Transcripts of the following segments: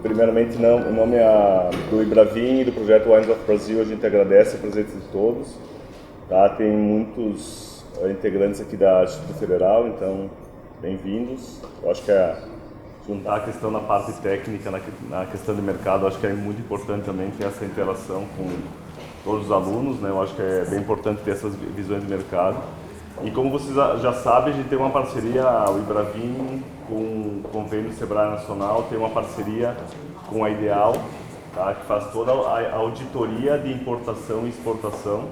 primeiramente, em nome do Ibravin e do projeto Wines of Brazil, a gente agradece a presença de todos. Tá? Tem muitos integrantes aqui da Instituto Federal, então, bem-vindos. Eu acho que juntar a questão na parte técnica, na questão de mercado, acho que é muito importante também ter essa interação com todos os alunos, né? Eu acho que é bem importante ter essas visões de mercado. E como vocês já sabem, a gente tem uma parceria, o Ibravin, com o convênio Sebrae Nacional, tem uma parceria com a Ideal, tá? Que faz toda a auditoria de importação e exportação.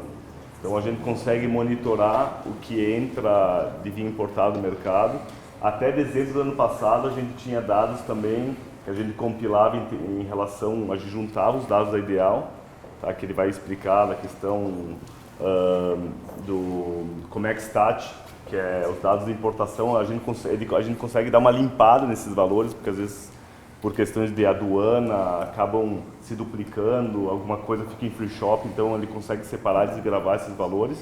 Então a gente consegue monitorar o que entra de vinho importado no mercado. Até dezembro do ano passado a gente tinha dados também que a gente compilava em relação, a gente juntava os dados da Ideal, tá? Que ele vai explicar a questão do Comextat, que é os dados de importação. A gente consegue dar uma limpada nesses valores, porque às vezes por questões de aduana acabam se duplicando, alguma coisa fica em free shop, então ele consegue separar e desgravar esses valores.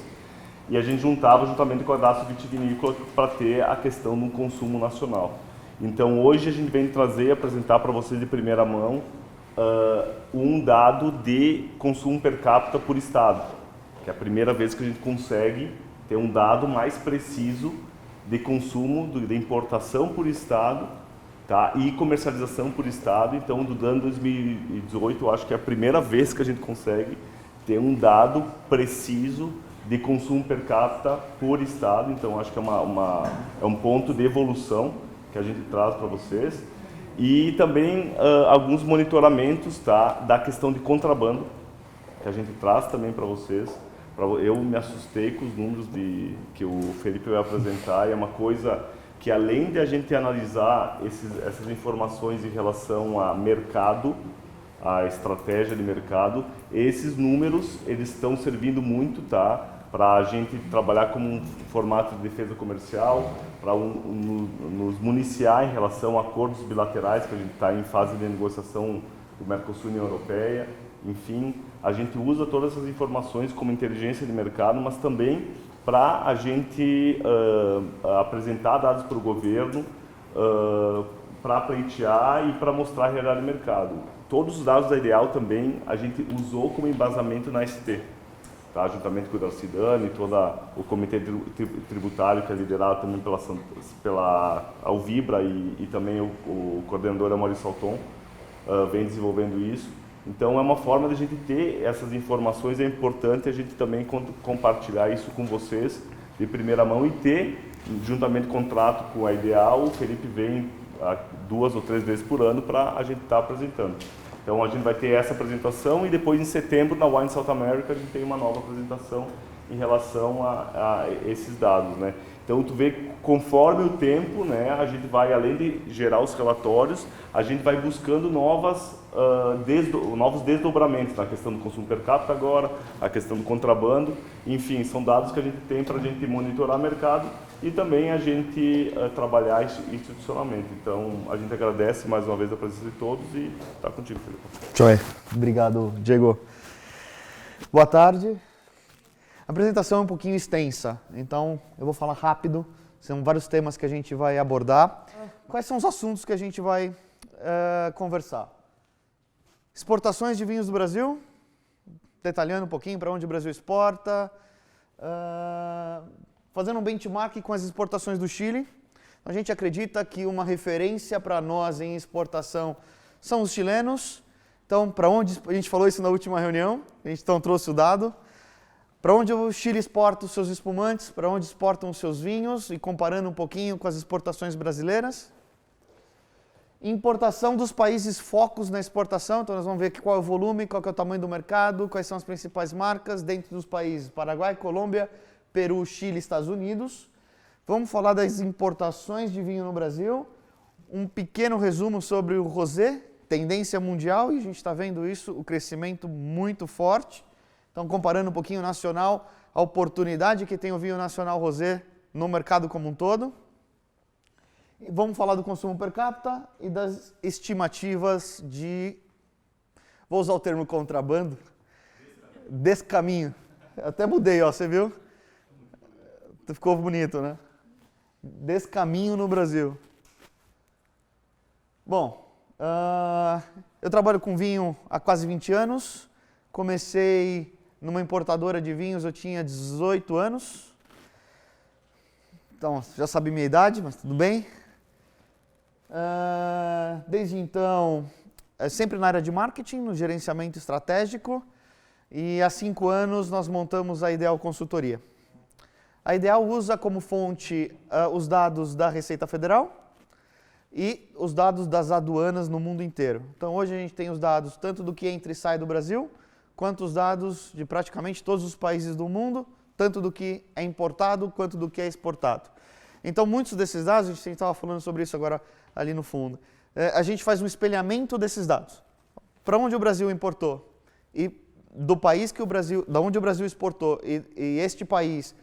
E a gente juntava juntamente com a Daço Vitivinícola para ter a questão do consumo nacional. Então hoje a gente vem trazer e apresentar para vocês de primeira mão um dado de consumo per capita por estado, que é a primeira vez que a gente consegue ter um dado mais preciso de consumo, de importação por estado, tá? E comercialização por estado. Então, do ano 2018, eu acho que é a primeira vez que a gente consegue ter um dado preciso de consumo per capita por estado. Então, acho que é um ponto de evolução que a gente traz para vocês. E também alguns monitoramentos, tá? Da questão de contrabando, que a gente traz também para vocês. Eu me assustei com os números que o Felipe vai apresentar, e é uma coisa que, além de a gente analisar essas informações em relação a mercado, a estratégia de mercado, esses números eles estão servindo muito, tá, para a gente trabalhar como um formato de defesa comercial, para nos municiar em relação a acordos bilaterais, que a gente está em fase de negociação do Mercosul e União Europeia. Enfim, a gente usa todas essas informações como inteligência de mercado, mas também para a gente apresentar dados para o governo, para pleitear e para mostrar a realidade do mercado. Todos os dados da Ideal também a gente usou como embasamento na ST, tá? Juntamente com o Darcidane, todo o comitê tributário, que é liderado também pela Alvibra, e também o coordenador Amaury Salton vem desenvolvendo isso. Então é uma forma de a gente ter essas informações, é importante a gente também compartilhar isso com vocês de primeira mão e ter, juntamente contrato com a Ideal, o Felipe vem 2 ou 3 vezes por ano para a gente estar apresentando. Então a gente vai ter essa apresentação e depois em setembro na Wine South America a gente tem uma nova apresentação em relação a esses dados, né? Então tu vê, conforme o tempo, né, a gente vai, além de gerar os relatórios, a gente vai buscando novos desdobramentos na questão do consumo per capita agora, a questão do contrabando, enfim, são dados que a gente tem para a gente monitorar o mercado e também a gente trabalhar institucionalmente. Então a gente agradece mais uma vez a presença de todos e está contigo, Felipe. Joia. Obrigado, Diego. Boa tarde. A apresentação é um pouquinho extensa, então eu vou falar rápido. São vários temas que a gente vai abordar. Quais são os assuntos que a gente vai conversar? Exportações de vinhos do Brasil, detalhando um pouquinho para onde o Brasil exporta, fazendo um benchmark com as exportações do Chile. A gente acredita que uma referência para nós em exportação são os chilenos. Então, para onde, a gente falou isso na última reunião, a gente então trouxe o dado. Para onde o Chile exporta os seus espumantes, para onde exportam os seus vinhos, e comparando um pouquinho com as exportações brasileiras. Importação dos países focos na exportação, então nós vamos ver qual é o volume, qual é o tamanho do mercado, quais são as principais marcas dentro dos países Paraguai, Colômbia, Peru, Chile, Estados Unidos. Vamos falar das importações de vinho no Brasil, um pequeno resumo sobre o rosé, tendência mundial, e a gente está vendo isso, o crescimento muito forte. Então, comparando um pouquinho o nacional, a oportunidade que tem o vinho nacional rosé no mercado como um todo. E vamos falar do consumo per capita e das estimativas de, vou usar o termo contrabando, descaminho. Até mudei, ó, você viu? Ficou bonito, né? Descaminho no Brasil. Bom, Eu trabalho com vinho há quase 20 anos. Comecei numa importadora de vinhos, eu tinha 18 anos. Então, já sabe minha idade, mas tudo bem. Desde então, sempre na área de marketing, no gerenciamento estratégico. E há 5 anos nós montamos a Ideal Consultoria. A Ideal usa como fonte os dados da Receita Federal e os dados das aduanas no mundo inteiro. Então hoje a gente tem os dados tanto do que entra e sai do Brasil, quanto os dados de praticamente todos os países do mundo, tanto do que é importado quanto do que é exportado. Então muitos desses dados, a gente estava falando sobre isso agora ali no fundo, a gente faz um espelhamento desses dados. Para onde o Brasil importou e do país que o Brasil, da onde o Brasil exportou e este país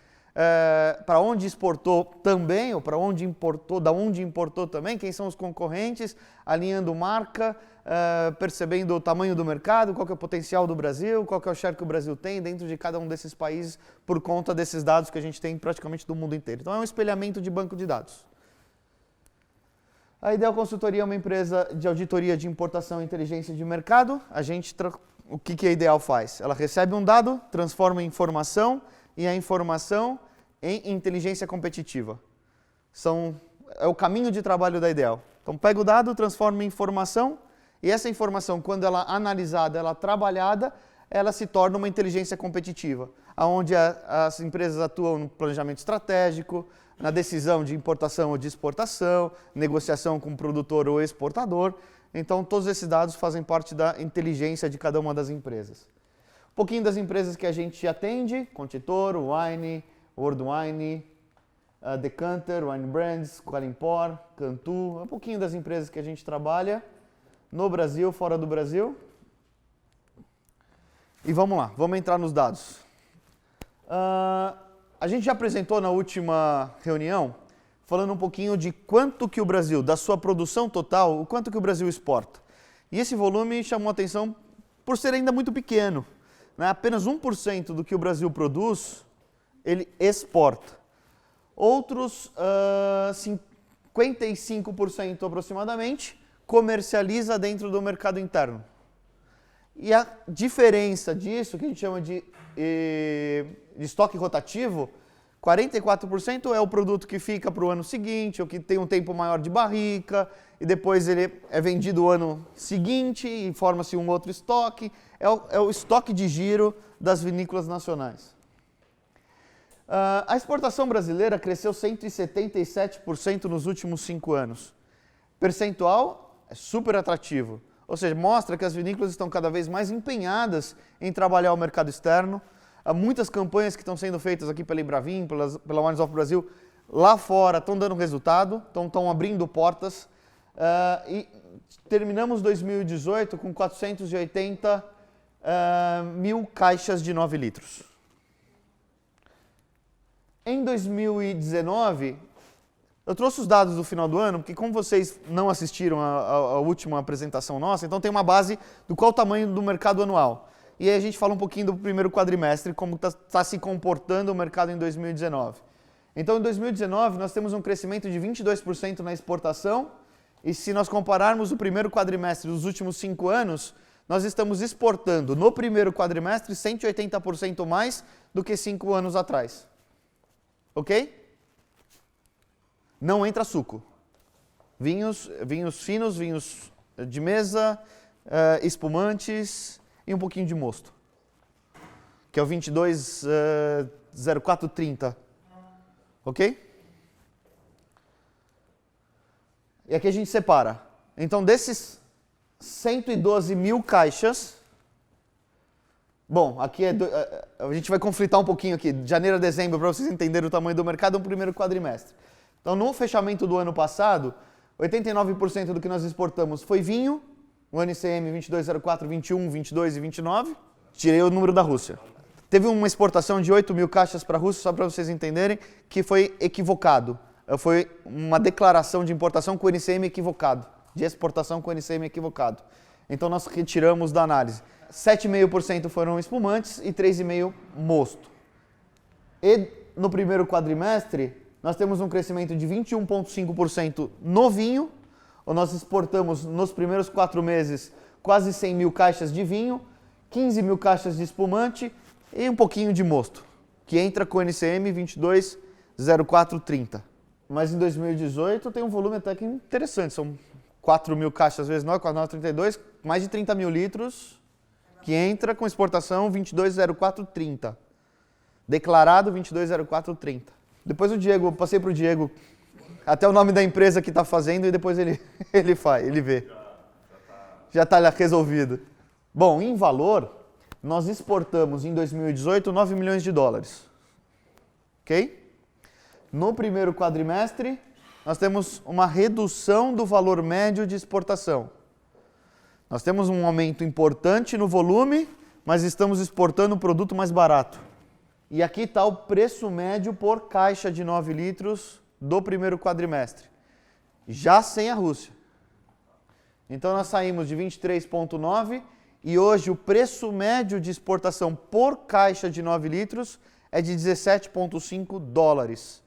para onde exportou também, ou para onde importou, da onde importou também, quem são os concorrentes, alinhando marca, percebendo o tamanho do mercado, qual que é o potencial do Brasil, qual que é o share que o Brasil tem dentro de cada um desses países por conta desses dados que a gente tem praticamente do mundo inteiro. Então é um espelhamento de banco de dados. A Ideal Consultoria é uma empresa de auditoria de importação e inteligência de mercado. O que a Ideal faz? Ela recebe um dado, transforma em informação, e a informação em inteligência competitiva. É o caminho de trabalho da Ideal. Então pega o dado, transforma em informação, e essa informação, quando ela é analisada, ela é trabalhada, ela se torna uma inteligência competitiva, onde as empresas atuam no planejamento estratégico, na decisão de importação ou de exportação, negociação com o produtor ou exportador. Então todos esses dados fazem parte da inteligência de cada uma das empresas. Um pouquinho das empresas que a gente atende: Contitor, Wine, World Wine, Decanter, Wine Brands, Qualimpor, Cantu. Um pouquinho das empresas que a gente trabalha no Brasil, fora do Brasil. E vamos lá, vamos entrar nos dados. A gente já apresentou na última reunião, falando um pouquinho de quanto que o Brasil, da sua produção total, o quanto que o Brasil exporta. E esse volume chamou a atenção por ser ainda muito pequeno. Apenas 1% do que o Brasil produz, ele exporta. Outros 55% aproximadamente comercializa dentro do mercado interno. E a diferença disso, que a gente chama de estoque rotativo, 44% é o produto que fica para o ano seguinte, ou que tem um tempo maior de barrica, e depois ele é vendido o ano seguinte e forma-se um outro estoque. É o estoque de giro das vinícolas nacionais. A exportação brasileira cresceu 177% nos últimos 5 anos. Percentual é super atrativo, ou seja, mostra que as vinícolas estão cada vez mais empenhadas em trabalhar o mercado externo. Há muitas campanhas que estão sendo feitas aqui pela Ibravin, pela Wines of Brasil, lá fora estão dando resultado, estão abrindo portas. E terminamos 2018 com 480 mil caixas de 9 litros. Em 2019, eu trouxe os dados do final do ano, porque como vocês não assistiram a última apresentação nossa, então tem uma base do qual o tamanho do mercado anual. E aí a gente fala um pouquinho do primeiro quadrimestre, como está se comportando o mercado em 2019. Então, em 2019, nós temos um crescimento de 22% na exportação, e se nós compararmos o primeiro quadrimestre dos últimos 5 anos, nós estamos exportando no primeiro quadrimestre 180% mais do que 5 anos atrás. Ok? Não entra suco. Vinhos finos, vinhos de mesa, espumantes e um pouquinho de mosto, que é o 220430. Ok? E aqui a gente separa. Então, desses 112 mil caixas, bom, aqui a gente vai conflitar um pouquinho aqui, de janeiro a dezembro, para vocês entenderem o tamanho do mercado, no primeiro quadrimestre. Então, no fechamento do ano passado, 89% do que nós exportamos foi vinho, o NCM 2204, 21, 22 e 29. Tirei o número da Rússia. Teve uma exportação de 8 mil caixas para a Rússia, só para vocês entenderem, que foi equivocado. Foi uma declaração de importação com o NCM equivocado, de exportação com o NCM equivocado. Então nós retiramos da análise. 7,5% foram espumantes e 3,5% mosto. E no primeiro quadrimestre, nós temos um crescimento de 21,5% no vinho, Nós exportamos nos primeiros 4 meses quase 100 mil caixas de vinho, 15 mil caixas de espumante e um pouquinho de mosto, que entra com o NCM 220430. Mas em 2018 tem um volume até que interessante, são 4 mil caixas vezes 9, 4932, mais de 30 mil litros, que entra com exportação 220430. Declarado 220430. Depois o Diego, eu passei para o Diego até o nome da empresa que está fazendo e depois ele vê. Já está resolvido. Bom, em valor, nós exportamos em 2018 9 milhões de dólares. Ok? No primeiro quadrimestre, nós temos uma redução do valor médio de exportação. Nós temos um aumento importante no volume, mas estamos exportando um produto mais barato. E aqui está o preço médio por caixa de 9 litros do primeiro quadrimestre, já sem a Rússia. Então nós saímos de 23,9 e hoje o preço médio de exportação por caixa de 9 litros é de 17,5 dólares.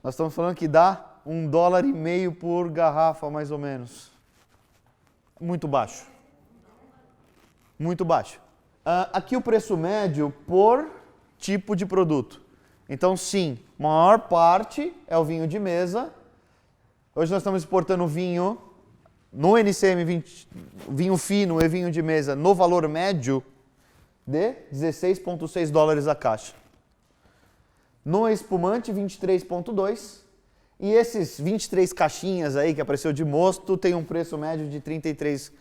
Nós estamos falando que dá $1,50 por garrafa, mais ou menos. Muito baixo. Muito baixo. Aqui o preço médio por tipo de produto. Então, sim, maior parte é o vinho de mesa. Hoje nós estamos exportando vinho no NCM, vinho fino e vinho de mesa no valor médio de 16,6 dólares a caixa. No espumante, 23,2. E esses 23 caixinhas aí que apareceu de mosto tem um preço médio de 33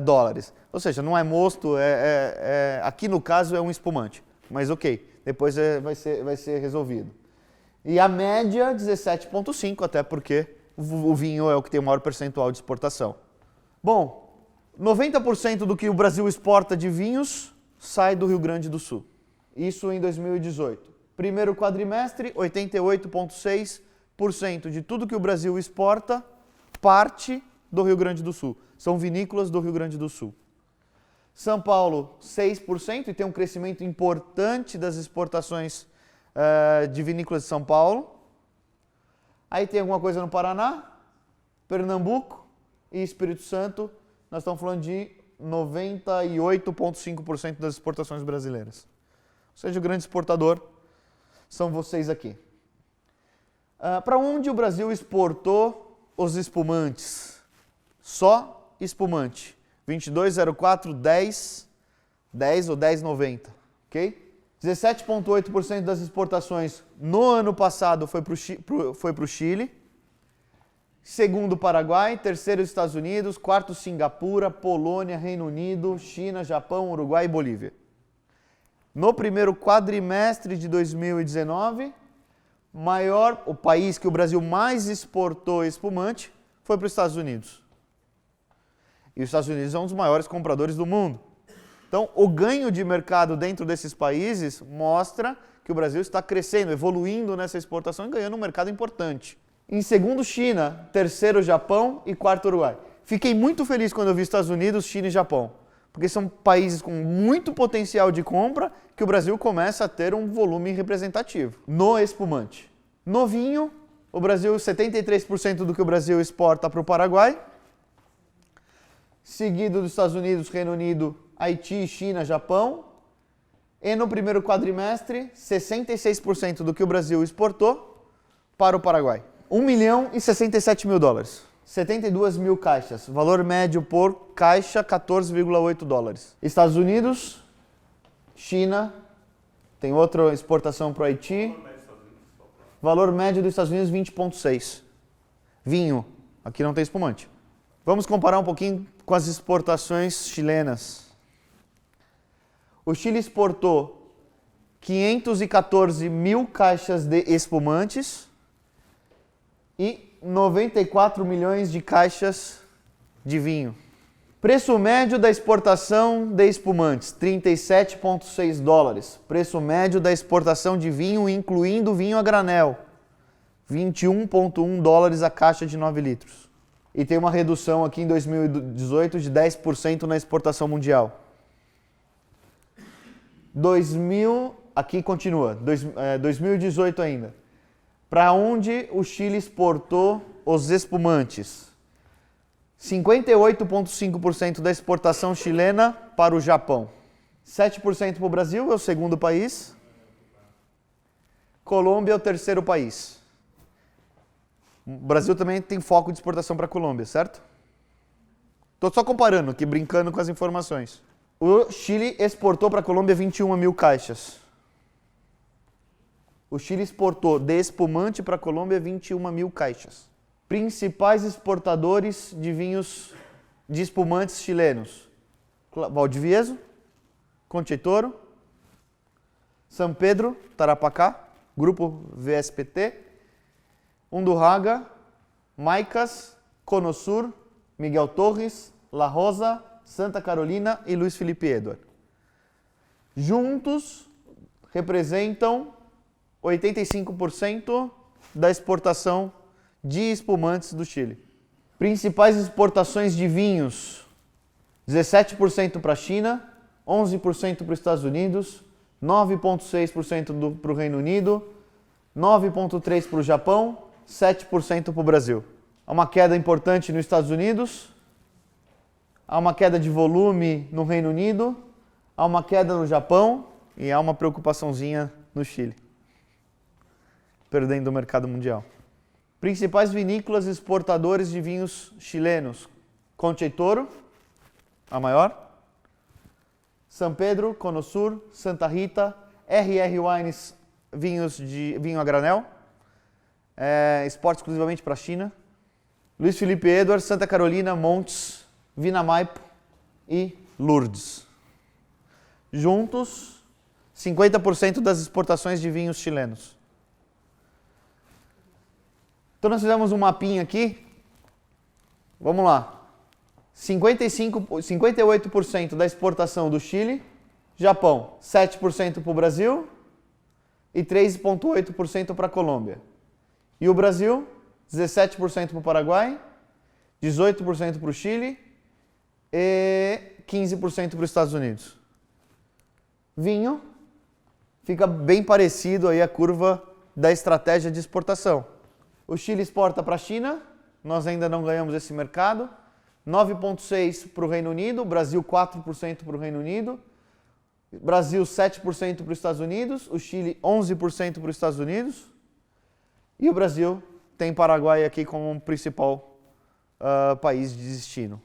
dólares. Ou seja, não é mosto, aqui no caso é um espumante. Mas ok, depois vai ser resolvido. E a média, 17,5, até porque o vinho é o que tem o maior percentual de exportação. Bom, 90% do que o Brasil exporta de vinhos sai do Rio Grande do Sul. Isso em 2018. Primeiro quadrimestre, 88,6% de tudo que o Brasil exporta parte do Rio Grande do Sul. São vinícolas do Rio Grande do Sul. São Paulo, 6%, e tem um crescimento importante das exportações de vinícolas de São Paulo. Aí tem alguma coisa no Paraná, Pernambuco e Espírito Santo. Nós estamos falando de 98,5% das exportações brasileiras. Ou seja, o grande exportador são vocês aqui. Para onde o Brasil exportou os espumantes? Só espumante. 22,04, 10 ou 10,90, ok? 17,8% das exportações no ano passado foi para o Chile. Segundo, Paraguai. Terceiro, Estados Unidos. Quarto, Singapura, Polônia, Reino Unido, China, Japão, Uruguai e Bolívia. No primeiro quadrimestre de 2019, o país que o Brasil mais exportou espumante foi para os Estados Unidos. E os Estados Unidos é um dos maiores compradores do mundo. Então, o ganho de mercado dentro desses países mostra que o Brasil está crescendo, evoluindo nessa exportação e ganhando um mercado importante. Em segundo, China. Terceiro, Japão e quarto, Uruguai. Fiquei muito feliz quando eu vi Estados Unidos, China e Japão, porque são países com muito potencial de compra que o Brasil começa a ter um volume representativo no espumante. No vinho, o Brasil, 73% do que o Brasil exporta para o Paraguai, seguido dos Estados Unidos, Reino Unido, Haiti, China, Japão. E no primeiro quadrimestre, 66% do que o Brasil exportou para o Paraguai. 1 milhão e 67 mil dólares. 72 mil caixas. Valor médio por caixa, 14,8 dólares. Estados Unidos, China, tem outra exportação para o Haiti. Valor médio dos Estados Unidos, 20,6. Vinho. Aqui não tem espumante. Vamos comparar um pouquinho com as exportações chilenas. O Chile exportou 514 mil caixas de espumantes e 94 milhões de caixas de vinho. Preço médio da exportação de espumantes, 37,6 dólares. Preço médio da exportação de vinho, incluindo vinho a granel, 21,1 dólares a caixa de 9 litros. E tem uma redução aqui em 2018 de 10% na exportação mundial. Aqui continua, 2018 ainda. Para onde o Chile exportou os espumantes? 58,5% da exportação chilena para o Japão. 7% para o Brasil, é o segundo país. Colômbia é o terceiro país. O Brasil também tem foco de exportação para a Colômbia, certo? Estou só comparando aqui, brincando com as informações. O Chile exportou para a Colômbia 21 mil caixas. O Chile exportou de espumante para a Colômbia 21 mil caixas. Principais exportadores de vinhos de espumantes chilenos. Valdivieso, Concha y Toro, San Pedro, Tarapacá, Grupo VSPT, Undurraga, Maicas, Conosur, Miguel Torres, La Rosa, Santa Carolina e Luiz Felipe Edward. Juntos representam 85% da exportação de espumantes do Chile. Principais exportações de vinhos: 17% para a China, 11% para os Estados Unidos, 9,6% para o Reino Unido, 9,3% para o Japão, 7% para o Brasil. Há uma queda importante nos Estados Unidos, há uma queda de volume no Reino Unido, há uma queda no Japão e há uma preocupaçãozinha no Chile, perdendo o mercado mundial. Principais vinícolas exportadores de vinhos chilenos: Concha y Toro, a maior, San Pedro, Conosur, Santa Rita, RR Wines, vinho a granel, exporta exclusivamente para a China, Luiz Felipe Edward, Santa Carolina, Montes, Vinamaipo e Lourdes. Juntos, 50% das exportações de vinhos chilenos. Então nós fizemos um mapinha aqui. Vamos lá. 58% da exportação do Chile, Japão 7% para o Brasil e 3,8% para a Colômbia. E o Brasil, 17% para o Paraguai, 18% para o Chile e 15% para os Estados Unidos. Vinho, fica bem parecido aí a curva da estratégia de exportação. O Chile exporta para a China, nós ainda não ganhamos esse mercado, 9,6% para o Reino Unido, Brasil 4% para o Reino Unido, Brasil 7% para os Estados Unidos, o Chile 11% para os Estados Unidos e o Brasil tem Paraguai aqui como principal país de destino.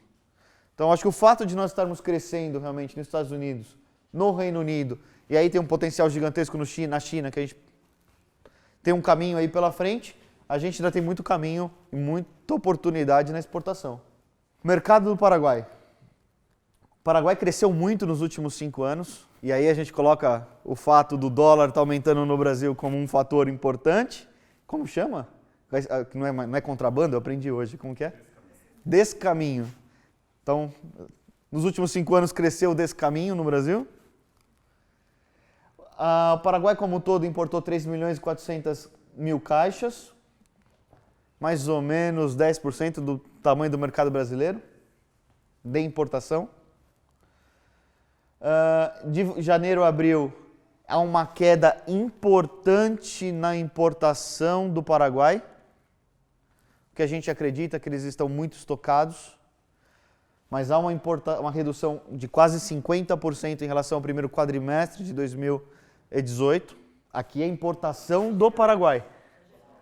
Então acho que o fato de nós estarmos crescendo realmente nos Estados Unidos, no Reino Unido, e aí tem um potencial gigantesco na China, que a gente tem um caminho aí pela frente, a gente ainda tem muito caminho e muita oportunidade na exportação. Mercado do Paraguai. O Paraguai cresceu muito nos últimos 5 anos, e aí a gente coloca o fato do dólar estar aumentando no Brasil como um fator importante. Como chama? Não é contrabando, eu aprendi hoje. Como que é? Descaminho. Então, nos últimos 5 anos cresceu o descaminho no Brasil. O Paraguai como um todo importou 3.400.000 caixas, mais ou menos 10% do tamanho do mercado brasileiro de importação. De janeiro a abril, há uma queda importante na importação do Paraguai, que a gente acredita que eles estão muito estocados, mas há uma redução de quase 50% em relação ao primeiro quadrimestre de 2018. Aqui é a importação do Paraguai.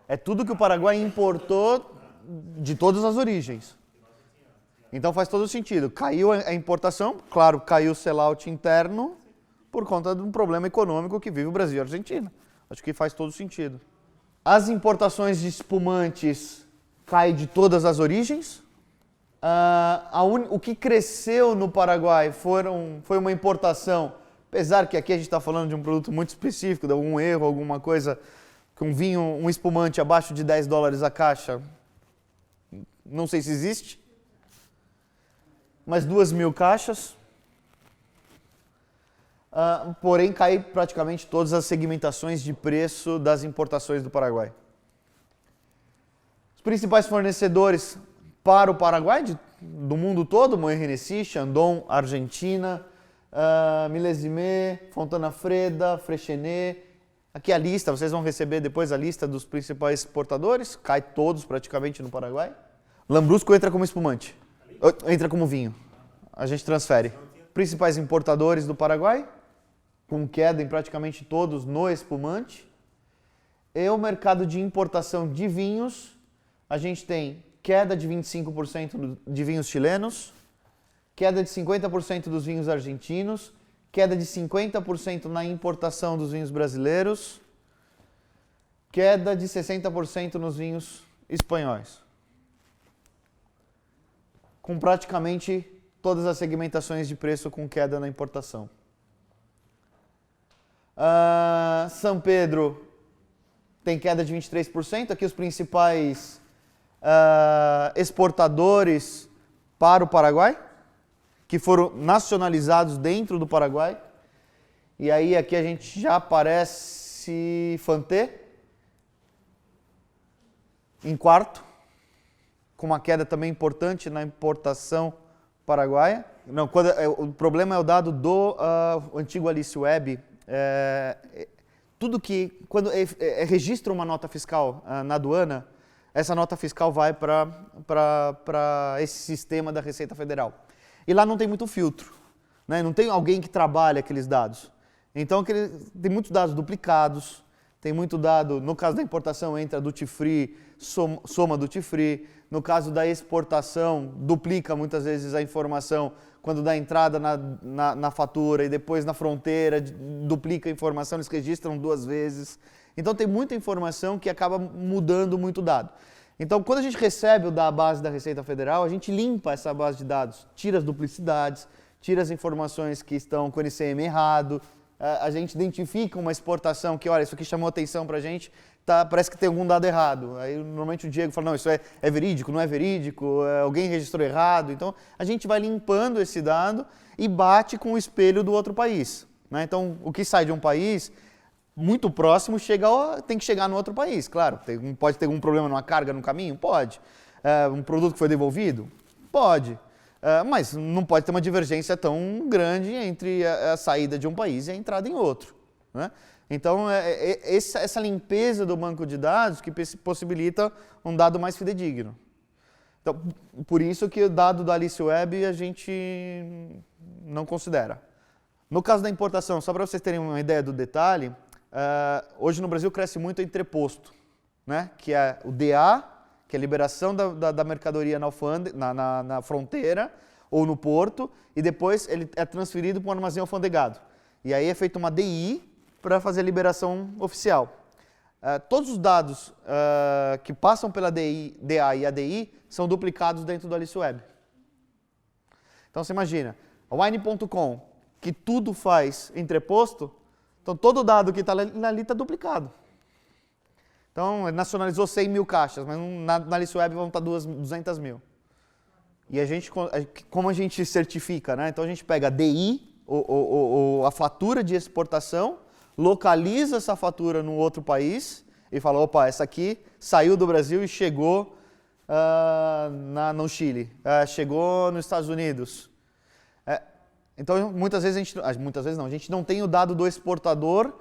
É tudo que o Paraguai importou de todas as origens. Então faz todo sentido. Caiu a importação, claro, caiu o sellout interno por conta de um problema econômico que vive o Brasil e a Argentina. Acho que faz todo sentido. As importações de espumantes caem de todas as origens. O que cresceu no Paraguai foi uma importação, apesar que aqui a gente está falando de um produto muito específico, de algum erro, alguma coisa, com um espumante abaixo de $10 a caixa, não sei se existe, mas 2.000 caixas, porém cai praticamente todas as segmentações de preço das importações do Paraguai. Os principais fornecedores para o Paraguai, do mundo todo, Moët Hennessy, Chandon, Argentina, Millésime, Fontana Freda, Freixenet. Aqui a lista, vocês vão receber depois a lista dos principais exportadores, cai todos praticamente no Paraguai. Lambrusco entra como espumante. Entra como vinho. A gente transfere. Principais importadores do Paraguai, com queda em praticamente todos no espumante. E o mercado de importação de vinhos, a gente tem queda de 25% de vinhos chilenos, queda de 50% dos vinhos argentinos, queda de 50% na importação dos vinhos brasileiros, queda de 60% nos vinhos espanhóis. Com praticamente todas as segmentações de preço com queda na importação. São Pedro tem queda de 23%. Aqui os principais exportadores para o Paraguai, que foram nacionalizados dentro do Paraguai. E aí aqui a gente já aparece Fanté em quarto, com uma queda também importante na importação paraguaia. Não, o problema é o dado do antigo Alice Web. Tudo que, quando registra uma nota fiscal na aduana, essa nota fiscal vai para esse sistema da Receita Federal. E lá não tem muito filtro, né? Não tem alguém que trabalha aqueles dados. Então tem muitos dados duplicados, tem muito dado, no caso da importação entra duty free, soma duty free. No caso da exportação, duplica muitas vezes a informação quando dá entrada na fatura e depois na fronteira, duplica a informação, eles registram 2 vezes. Então tem muita informação que acaba mudando muito dado. Então quando a gente recebe o da base da Receita Federal, a gente limpa essa base de dados, tira as duplicidades, tira as informações que estão com o NCM errado, a gente identifica uma exportação que, olha, isso aqui chamou atenção pra gente, parece que tem algum dado errado. Aí normalmente o Diego fala, não, isso é verídico, não é verídico, alguém registrou errado. Então a gente vai limpando esse dado e bate com o espelho do outro país, né? Então o que sai de um país muito próximo tem que chegar no outro país, claro. Pode ter algum problema numa carga no caminho? Pode. Um produto que foi devolvido? Pode. Mas não pode ter uma divergência tão grande entre a saída de um país e a entrada em outro, né? Então, essa limpeza do banco de dados que possibilita um dado mais fidedigno. Então, por isso que o dado da Alice Web a gente não considera. No caso da importação, só para vocês terem uma ideia do detalhe, hoje no Brasil cresce muito o entreposto, né? Que é o DA, que é a liberação da mercadoria na fronteira ou no porto, e depois ele é transferido para um armazém alfandegado. E aí é feita uma DI para fazer a liberação oficial. Todos os dados que passam pela DA e ADI são duplicados dentro do Alice Web. Então você imagina, a Wine.com, que tudo faz entreposto, então todo dado que está ali está duplicado. Então, ele nacionalizou 100 mil caixas, mas na Alice Web vão estar 200 mil. E como a gente certifica, né? Então a gente pega a DI, a fatura de exportação, localiza essa fatura no outro país e fala, opa, essa aqui saiu do Brasil e chegou no Chile, chegou nos Estados Unidos. Então, muitas vezes a gente não tem o dado do exportador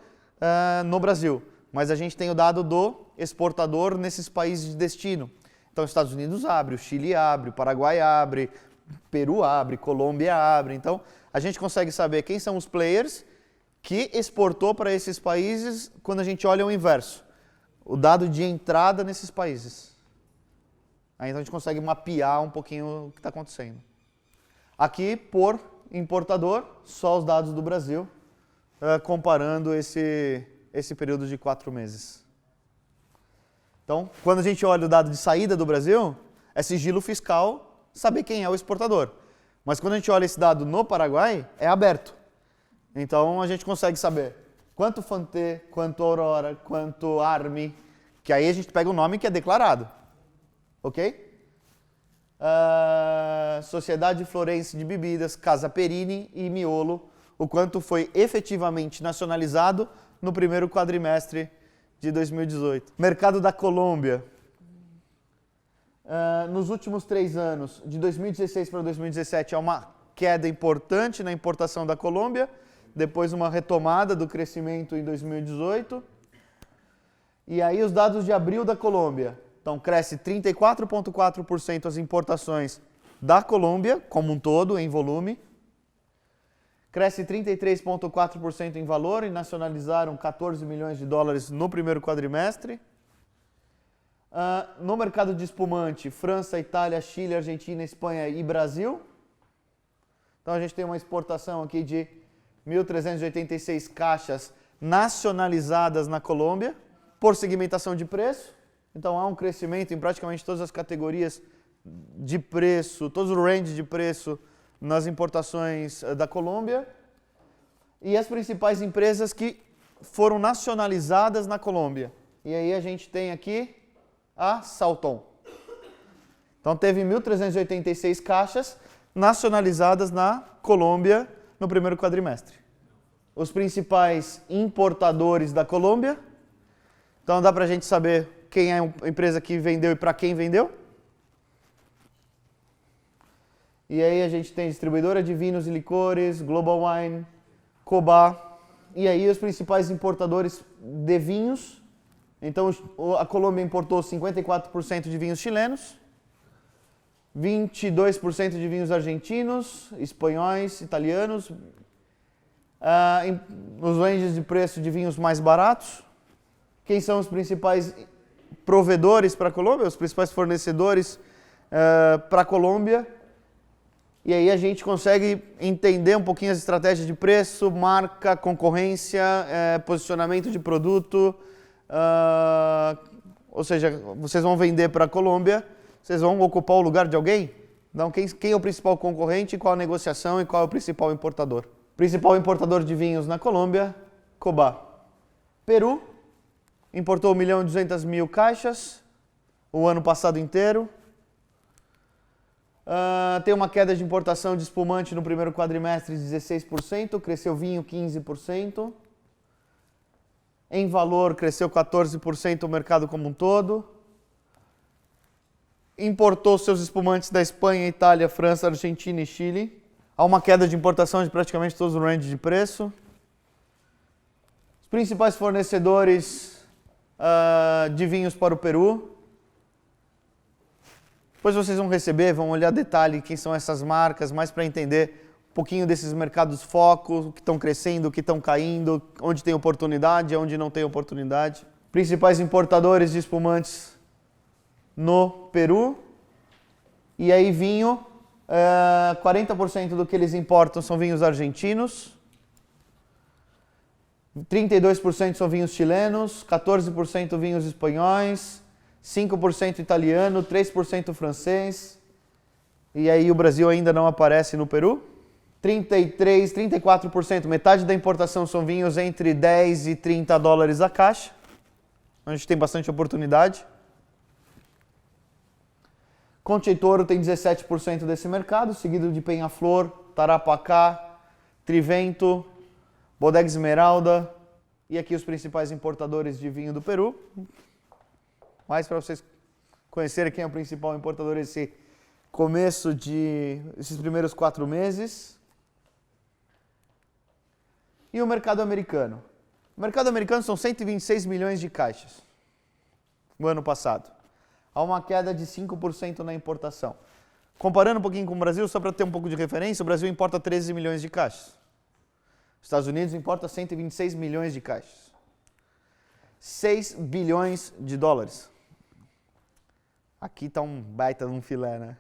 no Brasil, mas a gente tem o dado do exportador nesses países de destino. Então, os Estados Unidos abre, o Chile abre, o Paraguai abre, Peru abre, Colômbia abre. Então, a gente consegue saber quem são os players que exportou para esses países quando a gente olha o inverso, o dado de entrada nesses países. Aí, então, a gente consegue mapear um pouquinho o que está acontecendo. Aqui, por importador, só os dados do Brasil, comparando esse período de 4 meses. Então, quando a gente olha o dado de saída do Brasil, é sigilo fiscal saber quem é o exportador. Mas quando a gente olha esse dado no Paraguai, é aberto. Então, a gente consegue saber quanto Fanté, quanto Aurora, quanto Armi, que aí a gente pega o nome que é declarado. Ok? Sociedade Florense de Bebidas, Casa Perini e Miolo, o quanto foi efetivamente nacionalizado no primeiro quadrimestre de 2018. Mercado da Colômbia. Nos últimos 3 anos, de 2016 para 2017, há uma queda importante na importação da Colômbia, depois uma retomada do crescimento em 2018. E aí os dados de abril da Colômbia. Então, cresce 34,4% as importações da Colômbia, como um todo, em volume. Cresce 33,4% em valor e nacionalizaram 14 milhões de dólares no primeiro quadrimestre. No mercado de espumante, França, Itália, Chile, Argentina, Espanha e Brasil. Então a gente tem uma exportação aqui de 1.386 caixas nacionalizadas na Colômbia, por segmentação de preço. Então há um crescimento em praticamente todas as categorias de preço, todos os ranges de preço nas importações da Colômbia. E as principais empresas que foram nacionalizadas na Colômbia. E aí a gente tem aqui a Salton. Então teve 1.386 caixas nacionalizadas na Colômbia no primeiro quadrimestre. Os principais importadores da Colômbia. Então dá para a gente saber quem é a empresa que vendeu e para quem vendeu. E aí a gente tem distribuidora de vinhos e licores, Global Wine, Cobá. E aí os principais importadores de vinhos. Então a Colômbia importou 54% de vinhos chilenos, 22% de vinhos argentinos, espanhóis, italianos. Os ranges de preço de vinhos mais baratos. Quem são os principais provedores para a Colômbia, os principais fornecedores para a Colômbia? E aí a gente consegue entender um pouquinho as estratégias de preço, marca, concorrência, posicionamento de produto. Ou seja, vocês vão vender para a Colômbia, vocês vão ocupar o lugar de alguém? Então, quem é o principal concorrente, qual a negociação e qual é o principal importador? Principal importador de vinhos na Colômbia, Cobá. Peru, importou 1.200.000 caixas o ano passado inteiro. Tem uma queda de importação de espumante no primeiro quadrimestre de 16%, cresceu vinho 15%. Em valor, cresceu 14% o mercado como um todo. Importou seus espumantes da Espanha, Itália, França, Argentina e Chile. Há uma queda de importação de praticamente todos os ranges de preço. Os principais fornecedores de vinhos para o Peru. Depois vocês vão receber, vão olhar detalhe quem são essas marcas, mais para entender um pouquinho desses mercados foco, que estão crescendo, que estão caindo, onde tem oportunidade, onde não tem oportunidade. Principais importadores de espumantes no Peru. E aí vinho, 40% do que eles importam são vinhos argentinos, 32% são vinhos chilenos, 14% vinhos espanhóis, 5% italiano, 3% francês. E aí o Brasil ainda não aparece no Peru. 34%, metade da importação são vinhos entre 10 e 30 dólares a caixa. A gente tem bastante oportunidade. Concha e Toro tem 17% desse mercado, seguido de Peñaflor, Tarapacá, Trivento, Bodega Esmeralda e aqui os principais importadores de vinho do Peru. Mais para vocês conhecerem quem é o principal importador esses primeiros 4 meses. E o mercado americano. O mercado americano são 126 milhões de caixas no ano passado. Há uma queda de 5% na importação. Comparando um pouquinho com o Brasil, só para ter um pouco de referência, o Brasil importa 13 milhões de caixas. Os Estados Unidos importa 126 milhões de caixas. 6 bilhões de dólares. Aqui está um baita de um filé, né?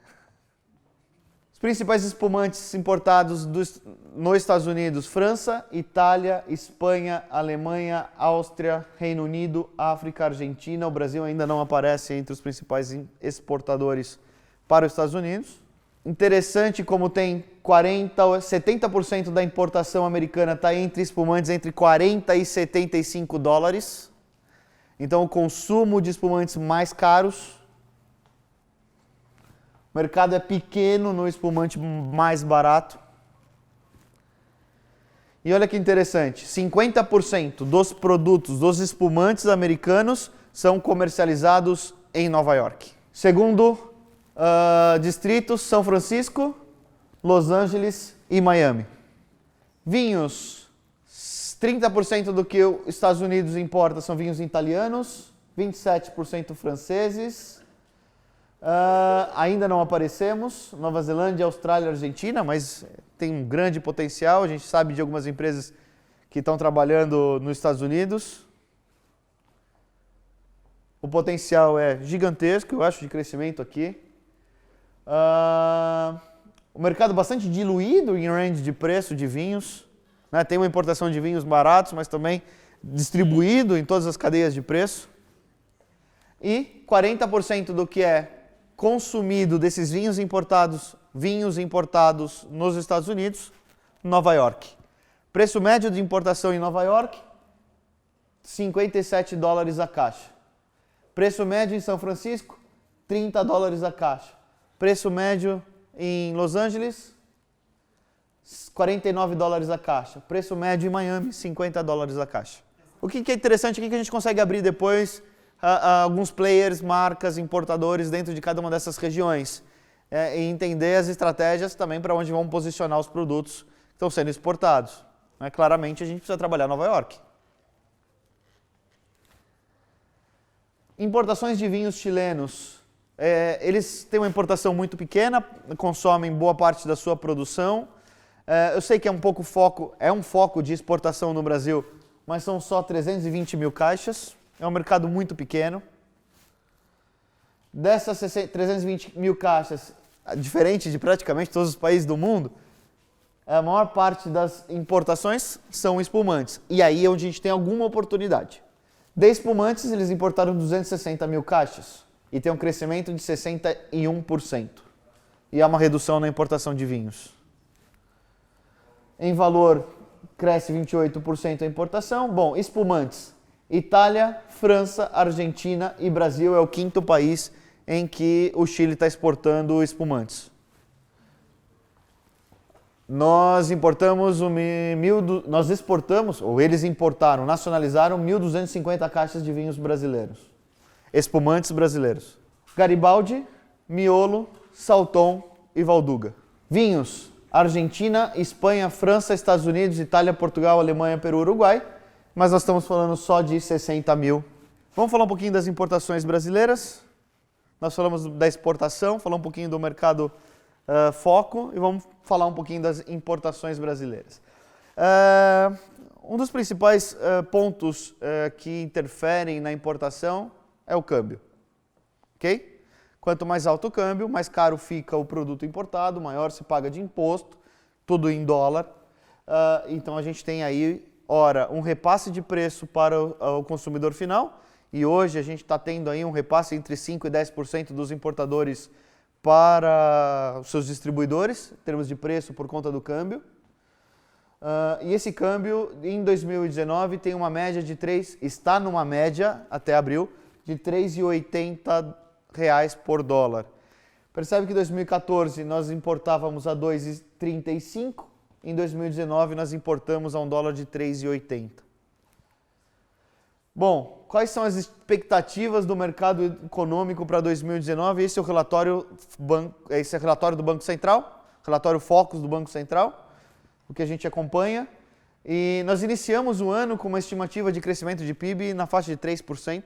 Os principais espumantes importados nos Estados Unidos: França, Itália, Espanha, Alemanha, Áustria, Reino Unido, África, Argentina. O Brasil ainda não aparece entre os principais exportadores para os Estados Unidos. Interessante como tem 70% da importação americana está entre espumantes entre 40 e 75 dólares. Então o consumo de espumantes mais caros. O mercado é pequeno no espumante mais barato. E olha que interessante, 50% dos produtos dos espumantes americanos são comercializados em Nova York. Segundo distritos, São Francisco, Los Angeles e Miami. Vinhos, 30% do que os Estados Unidos importa são vinhos italianos, 27% franceses, Ainda não aparecemos, Nova Zelândia, Austrália, Argentina, mas tem um grande potencial. A gente sabe de algumas empresas que estão trabalhando nos Estados Unidos. O potencial é gigantesco, eu acho, de crescimento aqui. O mercado bastante diluído em range de preço de vinhos, né? Tem uma importação de vinhos baratos, mas também distribuído em todas as cadeias de preço. E 40% do que é consumido desses vinhos importados nos Estados Unidos, Nova York. Preço médio de importação em Nova York, $57 a caixa. Preço médio em São Francisco, $30 a caixa. Preço médio em Los Angeles, $49 a caixa. Preço médio em Miami, $50 a caixa. O que é interessante aqui é que a gente consegue abrir depois alguns players, marcas, importadores dentro de cada uma dessas regiões e entender as estratégias também para onde vão posicionar os produtos que estão sendo exportados. Claramente a gente precisa trabalhar em Nova York. Importações de vinhos chilenos. Eles têm uma importação muito pequena, consomem boa parte da sua produção. Eu sei que é um foco de exportação no Brasil, mas são só 320 mil caixas. É um mercado muito pequeno. Dessas 320 mil caixas, diferente de praticamente todos os países do mundo, a maior parte das importações são espumantes. E aí é onde a gente tem alguma oportunidade. De espumantes, eles importaram 260 mil caixas e tem um crescimento de 61%. E há uma redução na importação de vinhos. Em valor, cresce 28% a importação. Bom, espumantes. Itália, França, Argentina e Brasil é o quinto país em que o Chile está exportando espumantes. Nós exportamos, ou eles importaram, nacionalizaram 1.250 caixas de vinhos brasileiros, espumantes brasileiros. Garibaldi, Miolo, Salton e Valduga. Vinhos, Argentina, Espanha, França, Estados Unidos, Itália, Portugal, Alemanha, Peru, Uruguai. Mas nós estamos falando só de 60 mil. Vamos falar um pouquinho das importações brasileiras. Nós falamos da exportação, falar um pouquinho do mercado foco e vamos falar um pouquinho das importações brasileiras. Um dos principais pontos que interferem na importação é o câmbio. Ok? Quanto mais alto o câmbio, mais caro fica o produto importado, maior se paga de imposto, tudo em dólar. Então a gente tem aí, ora, um repasse de preço para o consumidor final, e hoje a gente está tendo aí um repasse entre 5% e 10% dos importadores para os seus distribuidores, em termos de preço por conta do câmbio. E esse câmbio, em 2019, tem uma média de está numa média, até abril, de R$ 3,80 por dólar. Percebe que em 2014 nós importávamos a 2,35, em 2019 nós importamos a um dólar de 3,80. Bom, quais são as expectativas do mercado econômico para 2019? Esse é o relatório do Banco Central, relatório Focus do Banco Central, o que a gente acompanha. E nós iniciamos o ano com uma estimativa de crescimento de PIB na faixa de 3%.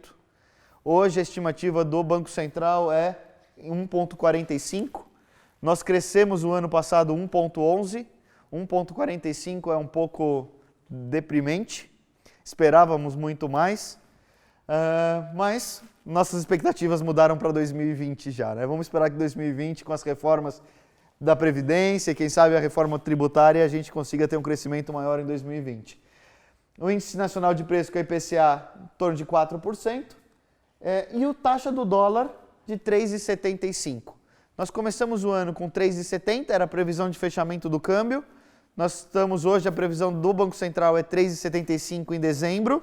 Hoje a estimativa do Banco Central é 1,45%. Nós crescemos o ano passado 1,11%. 1,45% é um pouco deprimente. Esperávamos muito mais, mas nossas expectativas mudaram para 2020 já, né? Vamos esperar que 2020, com as reformas da Previdência, quem sabe a reforma tributária, a gente consiga ter um crescimento maior em 2020. O Índice Nacional de Preço, com a IPCA, em torno de 4%, e a taxa do dólar de 3,75. Nós começamos o ano com 3,70, era a previsão de fechamento do câmbio. Nós estamos hoje, a previsão do Banco Central é 3,75 em dezembro,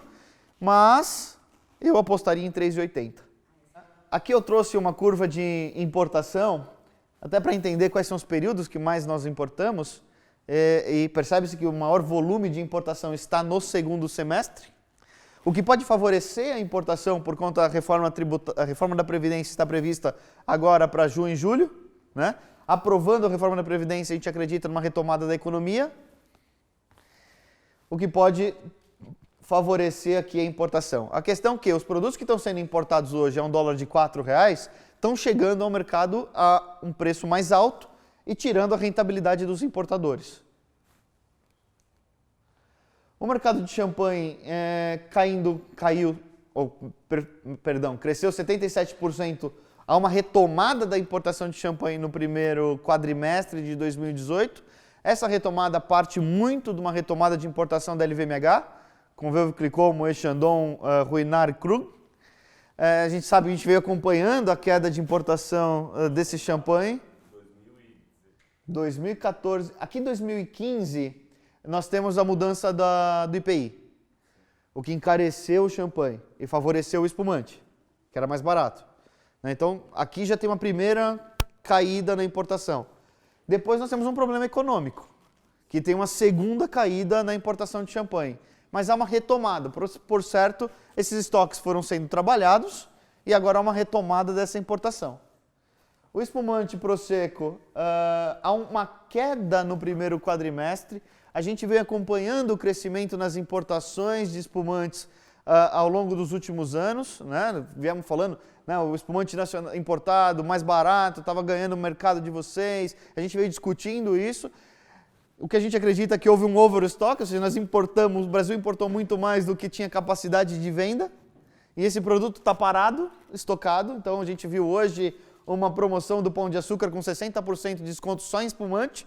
mas eu apostaria em 3,80. Aqui eu trouxe uma curva de importação, até para entender quais são os períodos que mais nós importamos, e percebe-se que o maior volume de importação está no segundo semestre, o que pode favorecer a importação por conta da reforma da Previdência está prevista agora para junho e julho, né? Aprovando a reforma da Previdência, a gente acredita numa retomada da economia, o que pode favorecer aqui a importação. A questão é que os produtos que estão sendo importados hoje a um dólar de R$ 4,00 estão chegando ao mercado a um preço mais alto e tirando a rentabilidade dos importadores. O mercado de champanhe cresceu 77%. Há uma retomada da importação de champanhe no primeiro quadrimestre de 2018. Essa retomada parte muito de uma retomada de importação da LVMH, com Veuve Clicquot, Moët Chandon, Ruinart e Krug. A gente sabe, a gente veio acompanhando a queda de importação desse champanhe. 2014. Aqui em 2015, nós temos a mudança do IPI, o que encareceu o champanhe e favoreceu o espumante, que era mais barato. Então, aqui já tem uma primeira caída na importação. Depois nós temos um problema econômico, que tem uma segunda caída na importação de champanhe. Mas há uma retomada. Por certo, esses estoques foram sendo trabalhados e agora há uma retomada dessa importação. O espumante Prosecco, há uma queda no primeiro quadrimestre. A gente veio acompanhando o crescimento nas importações de espumantes ao longo dos últimos anos, né? Viemos falando, né, o espumante nacional importado, mais barato, estava ganhando o mercado de vocês. A gente veio discutindo isso. O que a gente acredita é que houve um overstock, ou seja, o Brasil importou muito mais do que tinha capacidade de venda. E esse produto está parado, estocado. Então a gente viu hoje uma promoção do Pão de Açúcar com 60% de desconto só em espumante.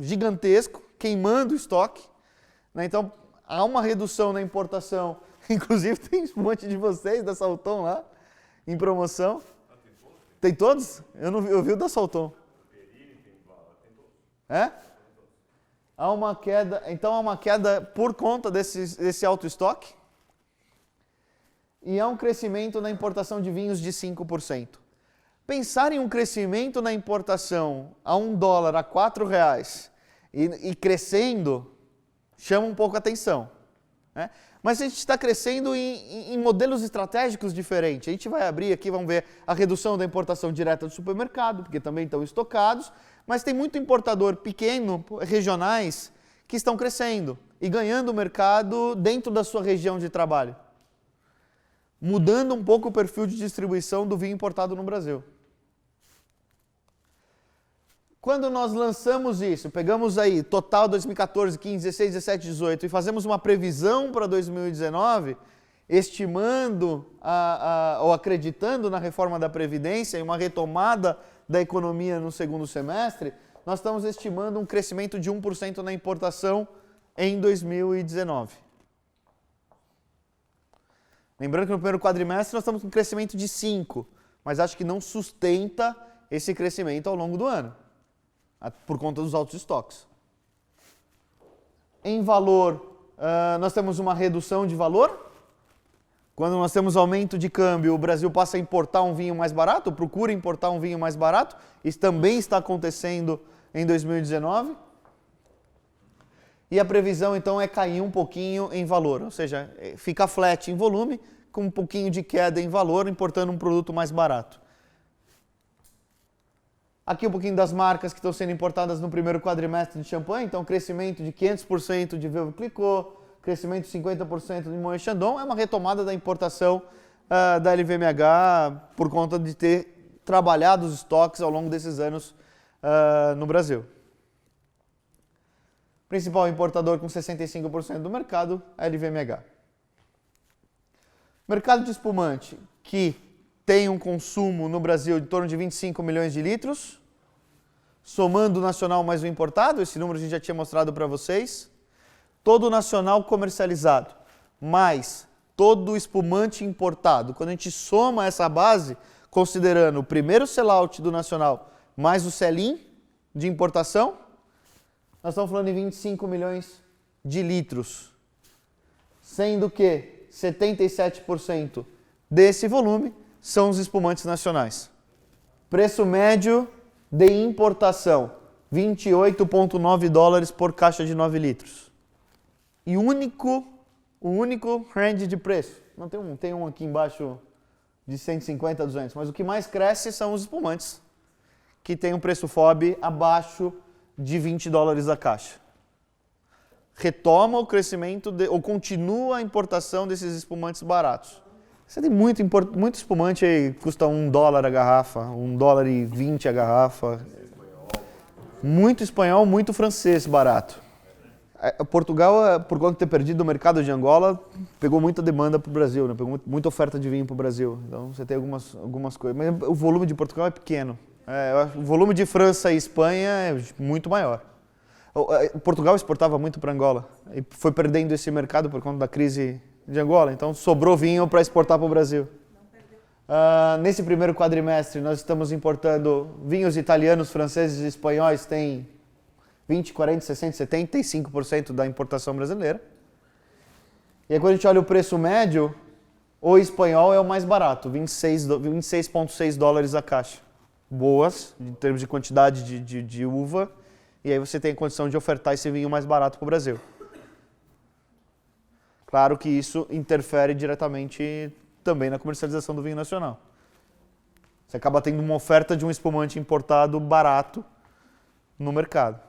Gigantesco, queimando o estoque. Então há uma redução na importação. Inclusive tem espumante de vocês, da Salton lá, em promoção. Tem todos? Eu vi o da Salton. É? Há uma queda, então há uma queda por conta desse alto estoque. E há um crescimento na importação de vinhos de 5%. Pensar em um crescimento na importação a $1, a R$4 e crescendo, chama um pouco a atenção. Né? Mas a gente está crescendo em modelos estratégicos diferentes. A gente vai abrir aqui, vamos ver a redução da importação direta do supermercado, porque também estão estocados, mas tem muito importador pequeno, regionais, que estão crescendo e ganhando mercado dentro da sua região de trabalho, mudando um pouco o perfil de distribuição do vinho importado no Brasil. Quando nós lançamos isso, pegamos aí total 2014, 15, 16, 17, 18 e fazemos uma previsão para 2019, estimando ou acreditando na reforma da Previdência e uma retomada da economia no segundo semestre, nós estamos estimando um crescimento de 1% na importação em 2019. Lembrando que no primeiro quadrimestre nós estamos com um crescimento de 5%, mas acho que não sustenta esse crescimento ao longo do ano, por conta dos altos estoques. Em valor, nós temos uma redução de valor. Quando nós temos aumento de câmbio, o Brasil passa a importar um vinho mais barato, procura importar um vinho mais barato. Isso também está acontecendo em 2019. E a previsão, então, é cair um pouquinho em valor, ou seja, fica flat em volume, com um pouquinho de queda em valor, importando um produto mais barato. Aqui um pouquinho das marcas que estão sendo importadas no primeiro quadrimestre de champanhe, então crescimento de 500% de Veuve Clicquot, crescimento de 50% de Moët Chandon, é uma retomada da importação da LVMH por conta de ter trabalhado os estoques ao longo desses anos no Brasil. Principal importador com 65% do mercado, a LVMH. Mercado de espumante, que tem um consumo no Brasil de torno de 25 milhões de litros, somando o nacional mais o importado, esse número a gente já tinha mostrado para vocês. Todo o nacional comercializado, mais todo o espumante importado. Quando a gente soma essa base, considerando o primeiro sell-out do nacional, mais o sell-in de importação, nós estamos falando em 25 milhões de litros. Sendo que 77% desse volume são os espumantes nacionais. Preço médio de importação, $28,9 por caixa de 9 litros. E o único range de preço, não tem um aqui embaixo de 150 a 200, mas o que mais cresce são os espumantes, que tem um preço FOB abaixo de $20 a caixa. Retoma o crescimento, ou continua a importação desses espumantes baratos. Você tem muito espumante aí, custa $1 a garrafa, $1,20 a garrafa. Muito espanhol, muito francês barato. Portugal, por conta de ter perdido o mercado de Angola, pegou muita demanda para o Brasil, né? Pegou muita oferta de vinho para o Brasil. Então você tem algumas coisas. Mas o volume de Portugal é pequeno. O volume de França e Espanha é muito maior. Portugal exportava muito para Angola e foi perdendo esse mercado por conta da crise de Angola. Então sobrou vinho para exportar para o Brasil. Nesse primeiro quadrimestre nós estamos importando vinhos italianos, franceses e espanhóis, tem 20, 40, 60, 75% da importação brasileira. E aí quando a gente olha o preço médio, o espanhol é o mais barato, 26,6 dólares a caixa. Boas, em termos de quantidade de uva, e aí você tem a condição de ofertar esse vinho mais barato para o Brasil. Claro que isso interfere diretamente também na comercialização do vinho nacional. Você acaba tendo uma oferta de um espumante importado barato no mercado.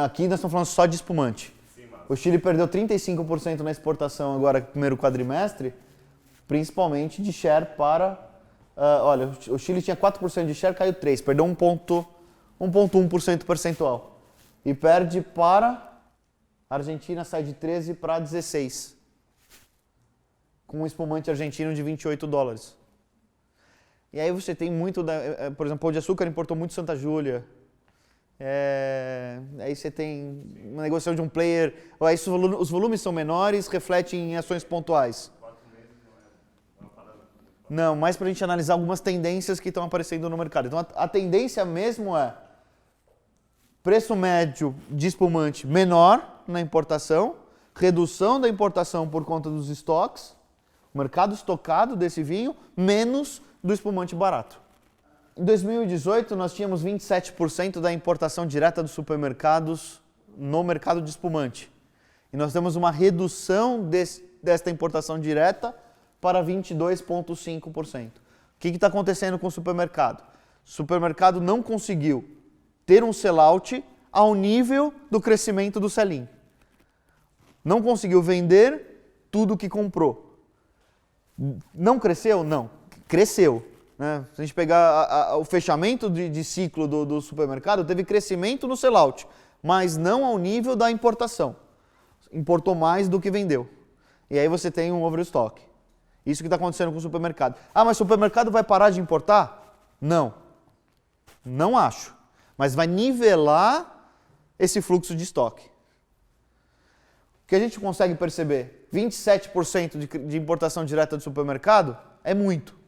Aqui nós estamos falando só de espumante. O Chile perdeu 35% na exportação agora no primeiro quadrimestre, principalmente de share para... olha, o Chile tinha 4% de share, caiu 3%, perdeu 1,1% percentual. E perde para... A Argentina sai de 13 para 16, com um espumante argentino de 28 dólares. E aí você tem muito, por exemplo, Pão de Açúcar importou muito Santa Júlia. Aí você tem uma negociação de um player, aí os volumes são menores, refletem em ações pontuais. Não, mais para a gente analisar algumas tendências que estão aparecendo no mercado. Então a tendência mesmo é preço médio de espumante menor na importação, redução da importação por conta dos estoques, mercado estocado desse vinho, menos do espumante barato. Em 2018, nós tínhamos 27% da importação direta dos supermercados no mercado de espumante. E nós temos uma redução desta importação direta para 22,5%. O que está acontecendo com o supermercado? O supermercado não conseguiu ter um sellout ao nível do crescimento do sell-in. Não conseguiu vender tudo que comprou. Não cresceu? Não. Cresceu. Né? Se a gente pegar o fechamento de ciclo do supermercado, teve crescimento no sellout, mas não ao nível da importação. Importou mais do que vendeu. E aí você tem um overstock. Isso que está acontecendo com o supermercado. Ah, mas o supermercado vai parar de importar? Não. Não acho. Mas vai nivelar esse fluxo de estoque. O que a gente consegue perceber? 27% de importação direta do supermercado é muito.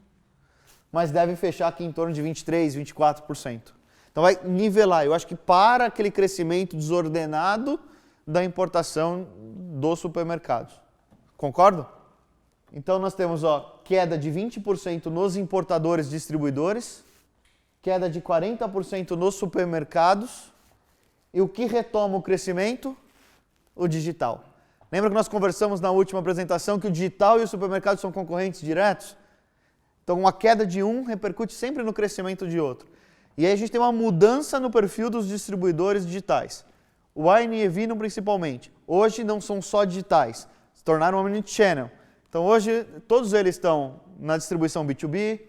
Mas deve fechar aqui em torno de 23%, 24%. Então vai nivelar. Eu acho que para aquele crescimento desordenado da importação dos supermercados. Concordam? Então nós temos queda de 20% nos importadores e distribuidores, queda de 40% nos supermercados, e o que retoma o crescimento? O digital. Lembra que nós conversamos na última apresentação que o digital e o supermercado são concorrentes diretos? Então uma queda de um repercute sempre no crescimento de outro. E aí a gente tem uma mudança no perfil dos distribuidores digitais. O Wine e Vino principalmente. Hoje não são só digitais, se tornaram um omnichannel. Então hoje todos eles estão na distribuição B2B,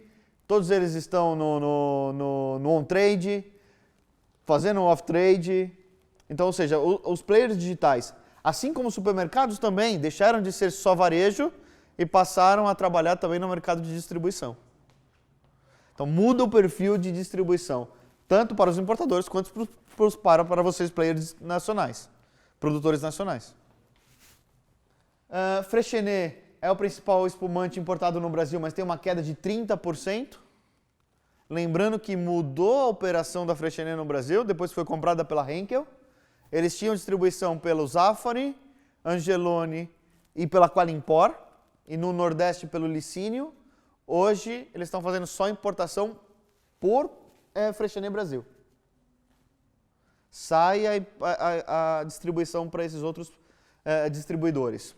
todos eles estão no on-trade, fazendo off-trade. Então, ou seja, os players digitais, assim como os supermercados também, deixaram de ser só varejo e passaram a trabalhar também no mercado de distribuição. Então muda o perfil de distribuição, tanto para os importadores quanto para vocês players nacionais, produtores nacionais. Freixenet é o principal espumante importado no Brasil, mas tem uma queda de 30%. Lembrando que mudou a operação da Freixenet no Brasil, depois foi comprada pela Henkel. Eles tinham distribuição pelo Zafari, Angeloni e pela Qualimpor, e no Nordeste pelo Licínio. Hoje eles estão fazendo só importação por Freixenet Brasil. Sai a distribuição para esses outros distribuidores,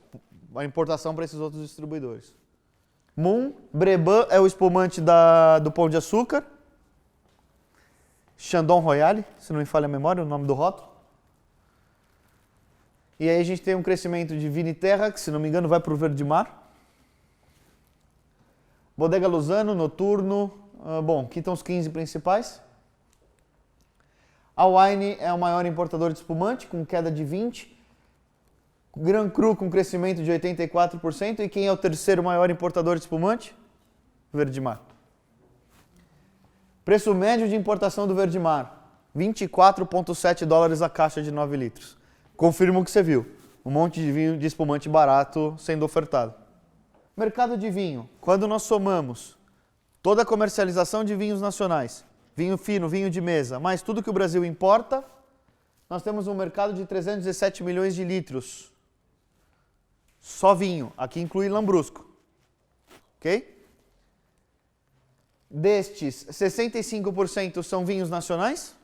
a importação para esses outros distribuidores. Moon, Breband é o espumante do Pão de Açúcar. Chandon Royale, se não me falha a memória, o nome do rótulo. E aí a gente tem um crescimento de Vini Terra, que se não me engano vai para o Verde Mar. Bodega Luzano, Noturno, bom, aqui estão os 15 principais. A Wine é o maior importador de espumante, com queda de 20%. Gran Cru com crescimento de 84%. E quem é o terceiro maior importador de espumante? Verde Mar. Preço médio de importação do Verde Mar, 24,7 dólares a caixa de 9 litros. Confirma o que você viu, um monte de vinho de espumante barato sendo ofertado. Mercado de vinho, quando nós somamos toda a comercialização de vinhos nacionais, vinho fino, vinho de mesa, mais tudo que o Brasil importa, nós temos um mercado de 317 milhões de litros. Só vinho, aqui inclui lambrusco. Ok? Destes, 65% são vinhos nacionais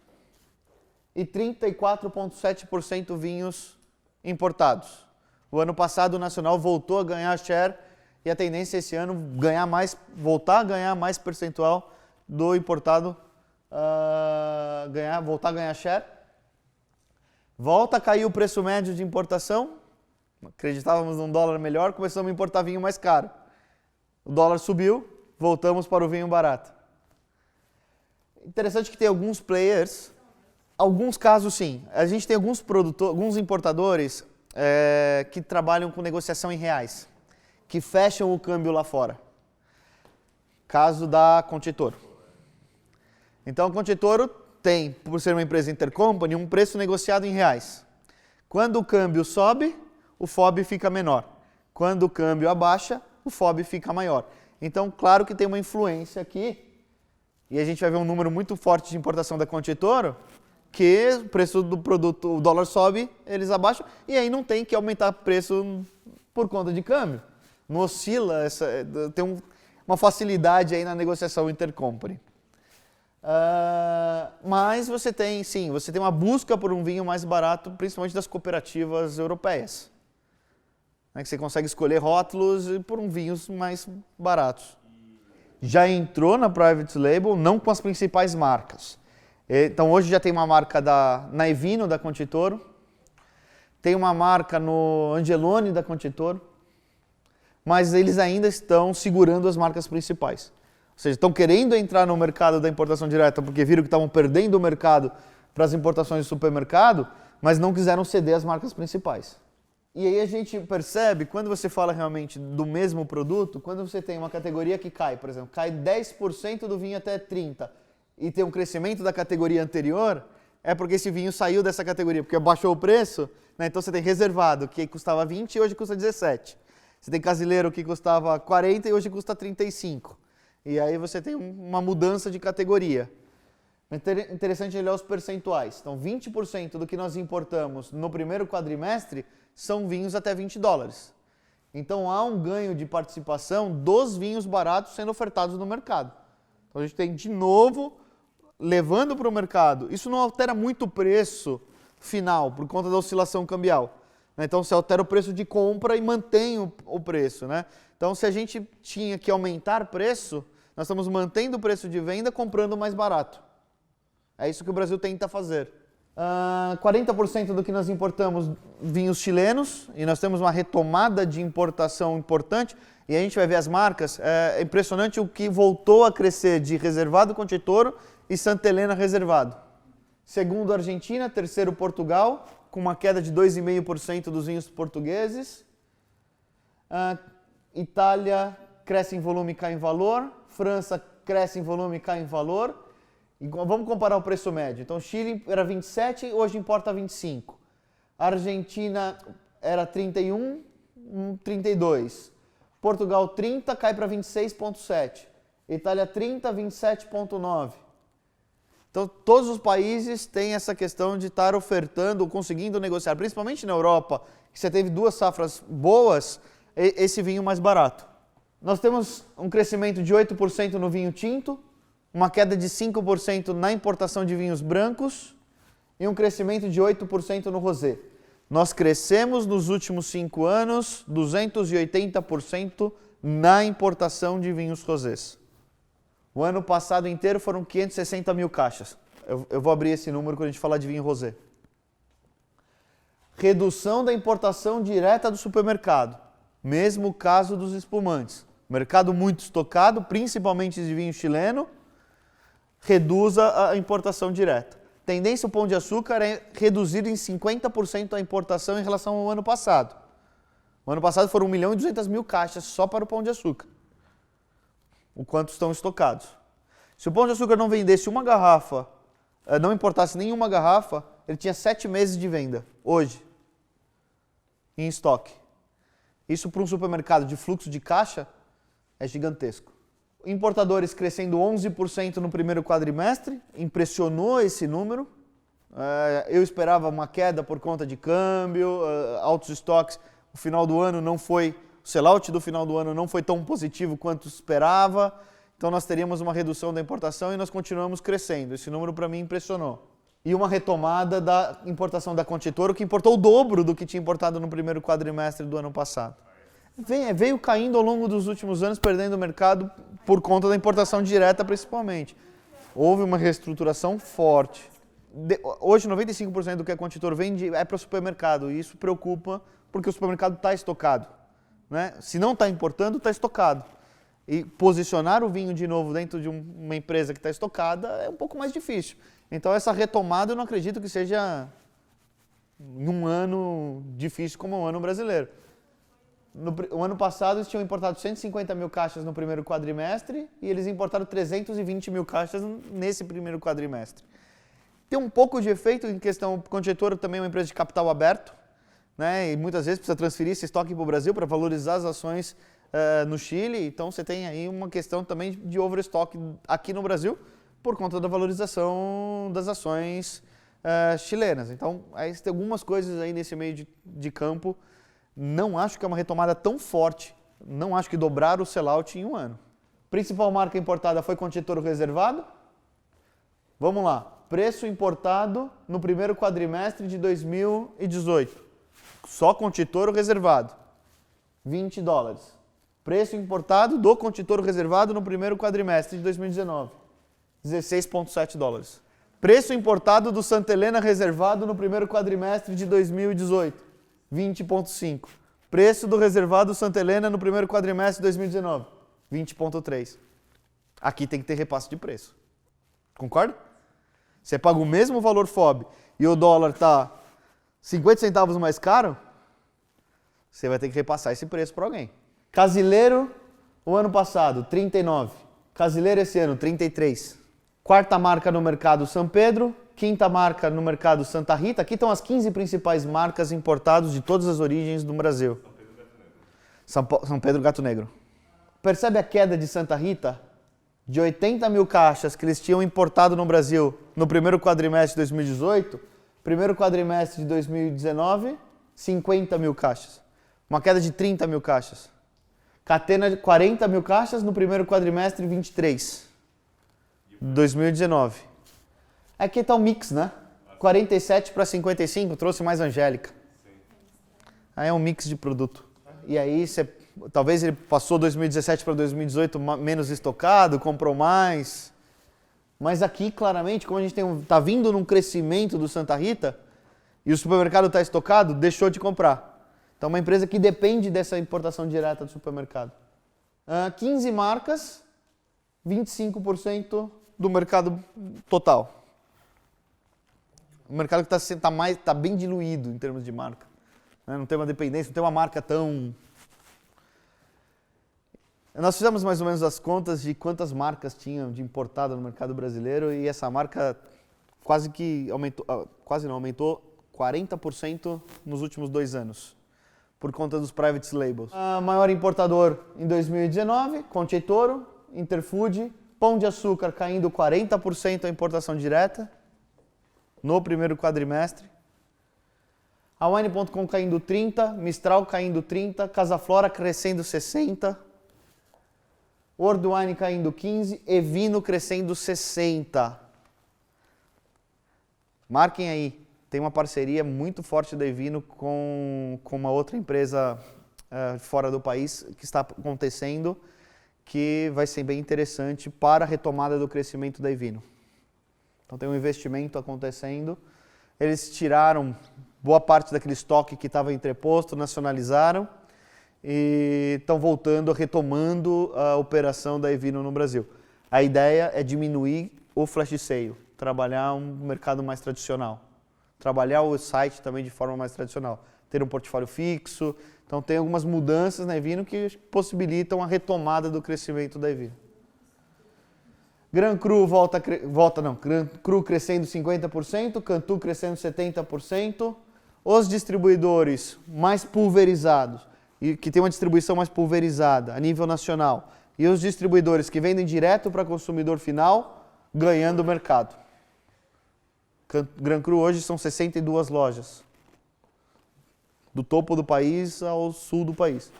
e 34,7% vinhos importados. O ano passado o nacional voltou a ganhar share e a tendência esse ano voltar a ganhar mais percentual do importado, voltar a ganhar share. Volta a cair o preço médio de importação. Acreditávamos num dólar melhor, começamos a importar vinho mais caro. O dólar subiu, voltamos para o vinho barato. Interessante que tem alguns players, alguns casos sim. A gente tem alguns importadores que trabalham com negociação em reais, que fecham o câmbio lá fora. Caso da Conte Toro. Então a Conte Toro tem, por ser uma empresa intercompany, um preço negociado em reais. Quando o câmbio sobe, o FOB fica menor. Quando o câmbio abaixa, o FOB fica maior. Então, claro que tem uma influência aqui, e a gente vai ver um número muito forte de importação da Conte Toro, que o preço do produto, o dólar sobe, eles abaixam, e aí não tem que aumentar o preço por conta de câmbio. Não oscila, tem uma facilidade aí na negociação intercompany. Mas você tem uma busca por um vinho mais barato, principalmente das cooperativas europeias. Que você consegue escolher rótulos por vinhos mais baratos. Já entrou na private label, não com as principais marcas. Então hoje já tem uma marca na Evino da Conte Toro, tem uma marca no Angelone da Conte Toro, mas eles ainda estão segurando as marcas principais. Ou seja, estão querendo entrar no mercado da importação direta porque viram que estavam perdendo o mercado para as importações de supermercado, mas não quiseram ceder as marcas principais. E aí a gente percebe, quando você fala realmente do mesmo produto, quando você tem uma categoria que cai, por exemplo, cai 10% do vinho até 30% e tem um crescimento da categoria anterior, é porque esse vinho saiu dessa categoria, porque baixou o preço, né? Então você tem reservado, que custava 20 e hoje custa 17. Você tem casileiro que custava 40 e hoje custa 35. E aí você tem uma mudança de categoria. É interessante olhar os percentuais. Então 20% do que nós importamos no primeiro quadrimestre são vinhos até 20 dólares. Então há um ganho de participação dos vinhos baratos sendo ofertados no mercado. Então a gente tem de novo levando para o mercado. Isso não altera muito o preço final por conta da oscilação cambial. Então você altera o preço de compra e mantém o preço. Né? Então se a gente tinha que aumentar preço, nós estamos mantendo o preço de venda comprando mais barato. É isso que o Brasil tenta fazer. 40% do que nós importamos vinhos chilenos, e nós temos uma retomada de importação importante, e a gente vai ver as marcas, é impressionante o que voltou a crescer de Reservado Conte Toro e Santa Helena Reservado. Segundo, Argentina, terceiro, Portugal, com uma queda de 2,5% dos vinhos portugueses. Itália cresce em volume e cai em valor, França cresce em volume e cai em valor. Vamos comparar o preço médio. Então, Chile era 27, hoje importa 25. Argentina era 31, 32. Portugal 30, cai para 26,7. Itália 30, 27,9. Então, todos os países têm essa questão de estar ofertando, conseguindo negociar, principalmente na Europa, que você teve 2 safras boas, esse vinho mais barato. Nós temos um crescimento de 8% no vinho tinto, uma queda de 5% na importação de vinhos brancos e um crescimento de 8% no rosé. Nós crescemos nos últimos 5 anos 280% na importação de vinhos rosés. O ano passado inteiro foram 560 mil caixas. Eu vou abrir esse número quando a gente falar de vinho rosé. Redução da importação direta do supermercado. Mesmo caso dos espumantes. mercado muito estocado, principalmente de vinho chileno, reduz a importação direta. Tendência o Pão de Açúcar é reduzir em 50% a importação em relação ao ano passado. O ano passado foram 1.200.000 caixas só para o Pão de Açúcar. O quanto estão estocados. Se o Pão de Açúcar não vendesse uma garrafa, não importasse nenhuma garrafa, ele tinha 7 meses de venda, hoje, em estoque. Isso para um supermercado de fluxo de caixa é gigantesco. Importadores crescendo 11% no primeiro quadrimestre, impressionou esse número. Eu esperava uma queda por conta de câmbio, altos estoques. O final do ano não foi, o sellout do final do ano não foi tão positivo quanto esperava. Então nós teríamos uma redução da importação e nós continuamos crescendo. Esse número para mim impressionou. E uma retomada da importação da Conchitoro, que importou o dobro do que tinha importado no primeiro quadrimestre do ano passado. Veio caindo ao longo dos últimos anos, perdendo o mercado por conta da importação direta principalmente. Houve uma reestruturação forte. Hoje 95% do que a Conchitoro vende é para o supermercado e isso preocupa porque o supermercado está estocado. Né? Se não está importando, está estocado. E posicionar o vinho de novo dentro de uma empresa que está estocada é um pouco mais difícil. Então essa retomada eu não acredito que seja em um ano difícil como o ano brasileiro. No ano passado eles tinham importado 150.000 caixas no primeiro quadrimestre e eles importaram 320.000 caixas nesse primeiro quadrimestre. Tem um pouco de efeito em questão, Conchitoro também é uma empresa de capital aberto, né? E muitas vezes precisa transferir esse estoque para o Brasil para valorizar as ações no Chile, então você tem aí uma questão também de overstock aqui no Brasil por conta da valorização das ações chilenas. Então, aí tem algumas coisas aí nesse meio de campo. Não acho que é uma retomada tão forte, não acho que dobrar o sellout em um ano. Principal marca importada foi Conchitoro Reservado. Vamos lá, preço importado no primeiro quadrimestre de 2018. Só Conchitoro Reservado, $20. Preço importado do Conchitoro Reservado no primeiro quadrimestre de 2019, $16,7. Preço importado do Santa Helena Reservado no primeiro quadrimestre de 2018, 20,5. Preço do reservado Santa Helena no primeiro quadrimestre de 2019, 20,3. Aqui tem que ter repasse de preço. Concorda? Você paga o mesmo valor FOB e o dólar está 50 centavos mais caro, você vai ter que repassar esse preço para alguém. Casileiro, o ano passado, 39. Casileiro esse ano, 33. Quarta marca no mercado, São Pedro. Quinta marca no mercado, Santa Rita. Aqui estão as 15 principais marcas importadas de todas as origens do Brasil. São Pedro Gato Negro. Percebe a queda de Santa Rita? De 80.000 caixas que eles tinham importado no Brasil no primeiro quadrimestre de 2018, primeiro quadrimestre de 2019, 50.000 caixas. Uma queda de 30.000 caixas. Catena de 40.000 caixas no primeiro quadrimestre 23, 2019. Aqui está o mix, né? 47 para 55, trouxe mais Angélica. Aí é um mix de produto. E aí, talvez ele passou 2017 para 2018 menos estocado, comprou mais. Mas aqui, claramente, como a gente está vindo num crescimento do Santa Rita e o supermercado está estocado, deixou de comprar. Então, uma empresa que depende dessa importação direta do supermercado. 15 marcas, 25% do mercado total. Um mercado que está bem diluído em termos de marca. Não tem uma dependência, não tem uma marca tão... Nós fizemos mais ou menos as contas de quantas marcas tinham de importada no mercado brasileiro e essa marca quase que aumentou, aumentou 40% nos últimos 2 anos, por conta dos private labels. Maior importador em 2019, Conchitoro, Interfood, Pão de Açúcar caindo 40% a importação direta no primeiro quadrimestre. A Wine.com caindo 30%, Mistral caindo 30%, Casa Flora crescendo 60%, World Wine caindo 15%, Evino crescendo 60%. Marquem aí, tem uma parceria muito forte da Evino com uma outra empresa fora do país que está acontecendo, que vai ser bem interessante para a retomada do crescimento da Evino. Então tem um investimento acontecendo, eles tiraram boa parte daquele estoque que estava entreposto, nacionalizaram e estão voltando, retomando a operação da Evino no Brasil. A ideia é diminuir o flash sale, trabalhar um mercado mais tradicional, trabalhar o site também de forma mais tradicional, ter um portfólio fixo. Então tem algumas mudanças na Evino que possibilitam a retomada do crescimento da Evino. Gran Cru Gran Cru crescendo 50%, Cantu crescendo 70%. Os distribuidores mais pulverizados, e que tem uma distribuição mais pulverizada a nível nacional, e os distribuidores que vendem direto para consumidor final, ganhando o mercado. Gran Cru hoje são 62 lojas, do topo do país ao sul do país.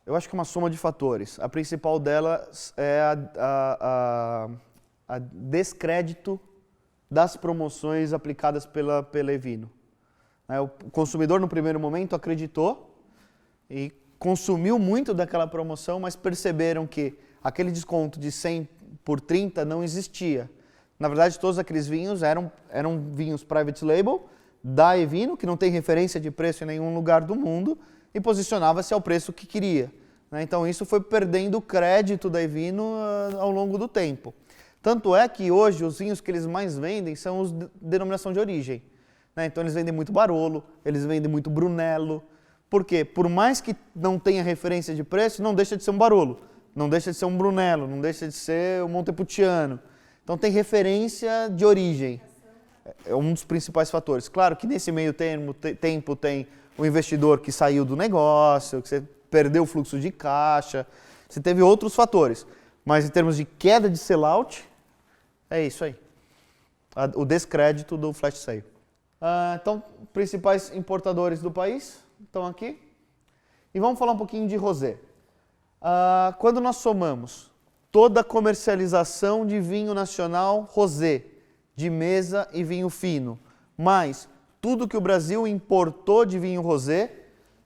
Eu acho que é uma soma de fatores. A principal delas é a descrédito das promoções aplicadas pela Evino. O consumidor, no primeiro momento, acreditou e consumiu muito daquela promoção, mas perceberam que aquele desconto de 100 por 30 não existia. Na verdade, todos aqueles vinhos eram vinhos private label da Evino, que não tem referência de preço em nenhum lugar do mundo, e posicionava-se ao preço que queria. Então, isso foi perdendo o crédito da Evino ao longo do tempo. Tanto é que hoje os vinhos que eles mais vendem são os de denominação de origem. Então eles vendem muito Barolo, eles vendem muito Brunello. Por quê? Por mais que não tenha referência de preço, não deixa de ser um Barolo, não deixa de ser um Brunello, não deixa de ser um Montepulciano. Então tem referência de origem. É um dos principais fatores. Claro que nesse meio tempo tem o investidor que saiu do negócio, que você perdeu o fluxo de caixa, você teve outros fatores. Mas em termos de queda de sellout, é isso aí. O descrédito do flash sale. Então, principais importadores do país estão aqui. E vamos falar um pouquinho de rosé. Quando nós somamos toda a comercialização de vinho nacional rosé, de mesa e vinho fino, mais tudo que o Brasil importou de vinho rosé,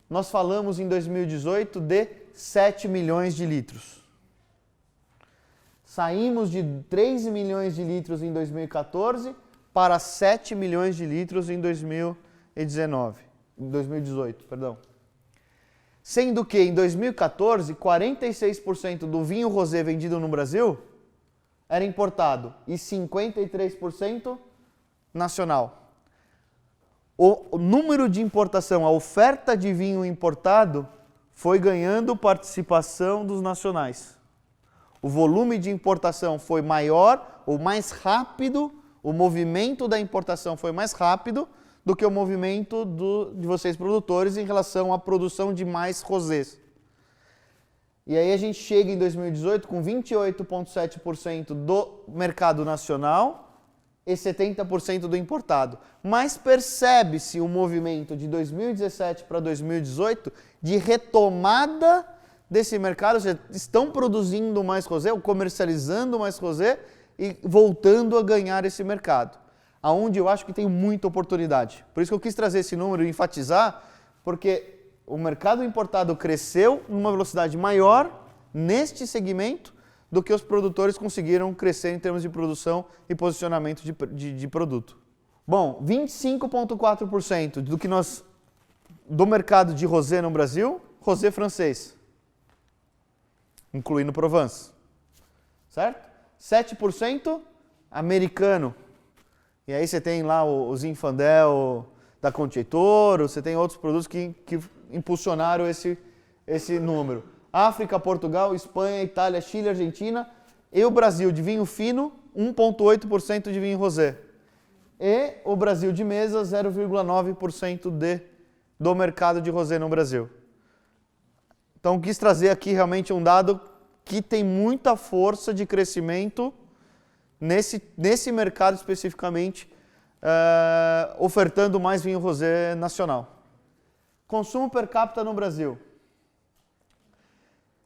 nós falamos em 2018 de 7 milhões de litros. Saímos de 3 milhões de litros em 2014 para 7 milhões de litros em 2018, perdão. Sendo que em 2014, 46% do vinho rosé vendido no Brasil era importado e 53% nacional. O número de importação, a oferta de vinho importado foi ganhando participação dos nacionais. O volume de importação foi maior ou mais rápido, o movimento da importação foi mais rápido do que o movimento de vocês produtores em relação à produção de mais rosés. E aí a gente chega em 2018 com 28,7% do mercado nacional e 70% do importado. Mas percebe-se o movimento de 2017 para 2018 de retomada desse mercado, ou seja, estão produzindo mais rosé, ou comercializando mais rosé e voltando a ganhar esse mercado, aonde eu acho que tem muita oportunidade. Por isso que eu quis trazer esse número e enfatizar, porque o mercado importado cresceu numa velocidade maior neste segmento do que os produtores conseguiram crescer em termos de produção e posicionamento de produto. Bom, 25,4% do mercado de rosé no Brasil, rosé francês, incluindo Provence, certo? 7% americano. E aí você tem lá o Zinfandel da Concheitoro, você tem outros produtos que impulsionaram esse número. África, Portugal, Espanha, Itália, Chile, Argentina e o Brasil de vinho fino, 1,8% de vinho rosé. E o Brasil de mesa, 0,9% do mercado de rosé no Brasil. Então quis trazer aqui realmente um dado que tem muita força de crescimento nesse mercado especificamente, ofertando mais vinho rosé nacional. Consumo per capita no Brasil.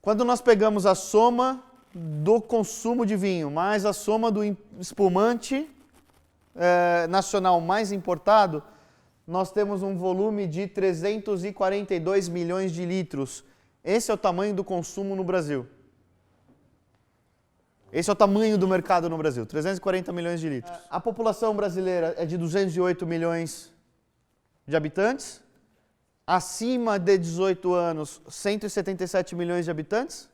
Quando nós pegamos a soma do consumo de vinho mais a soma do espumante nacional mais importado, nós temos um volume de 342 milhões de litros. Esse é o tamanho do consumo no Brasil. Esse é o tamanho do mercado no Brasil, 340 milhões de litros. A população brasileira é de 208 milhões de habitantes. acima de 18 anos, 177 milhões de habitantes.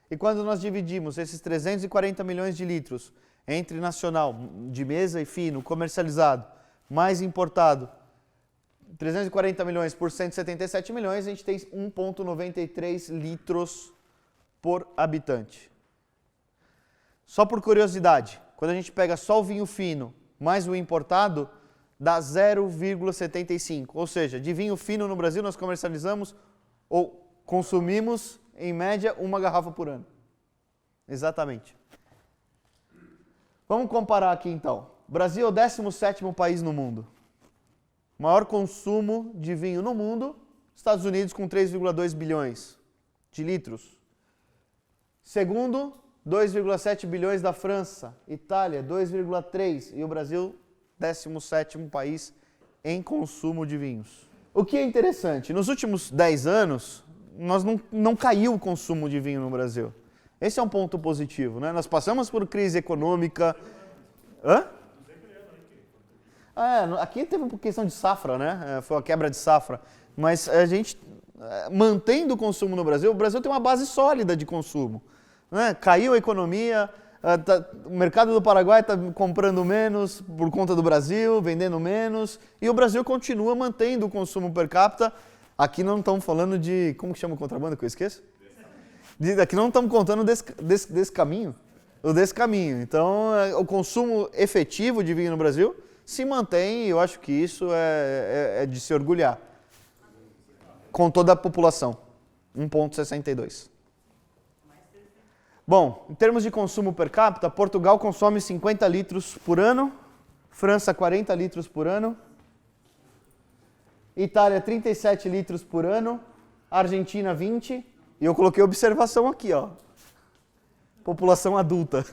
E quando nós dividimos esses 340 milhões de litros entre nacional, de mesa e fino, comercializado, mais importado, 340 milhões por 177 milhões, a gente tem 1,93 litros por habitante. Só por curiosidade, quando a gente pega só o vinho fino mais o importado, dá 0,75. Ou seja, de vinho fino no Brasil nós comercializamos ou consumimos, em média, uma garrafa por ano. Exatamente. Vamos comparar aqui então. O Brasil é o 17º país no mundo. Maior consumo de vinho no mundo, Estados Unidos com 3,2 bilhões de litros. Segundo, 2,7 bilhões da França, Itália 2,3 e o Brasil 17º país em consumo de vinhos. O que é interessante, nos últimos 10 anos, não caiu o consumo de vinho no Brasil. Esse é um ponto positivo, né? Nós passamos por crise econômica. Hã? Aqui teve uma questão de safra, né? Foi a quebra de safra. Mas a gente, mantendo o consumo no Brasil, o Brasil tem uma base sólida de consumo. Né? Caiu a economia, o mercado do Paraguai está comprando menos por conta do Brasil, vendendo menos, e o Brasil continua mantendo o consumo per capita. Aqui não estamos falando de... Como que chama o contrabando que eu esqueço? Aqui não estamos contando desse caminho. Desse caminho. Então, o consumo efetivo de vinho no Brasil se mantém, e eu acho que isso é de se orgulhar. Com toda a população. 1,62. Bom, em termos de consumo per capita, Portugal consome 50 litros por ano, França 40 litros por ano, Itália 37 litros por ano, Argentina 20, e eu coloquei observação aqui, ó. População adulta.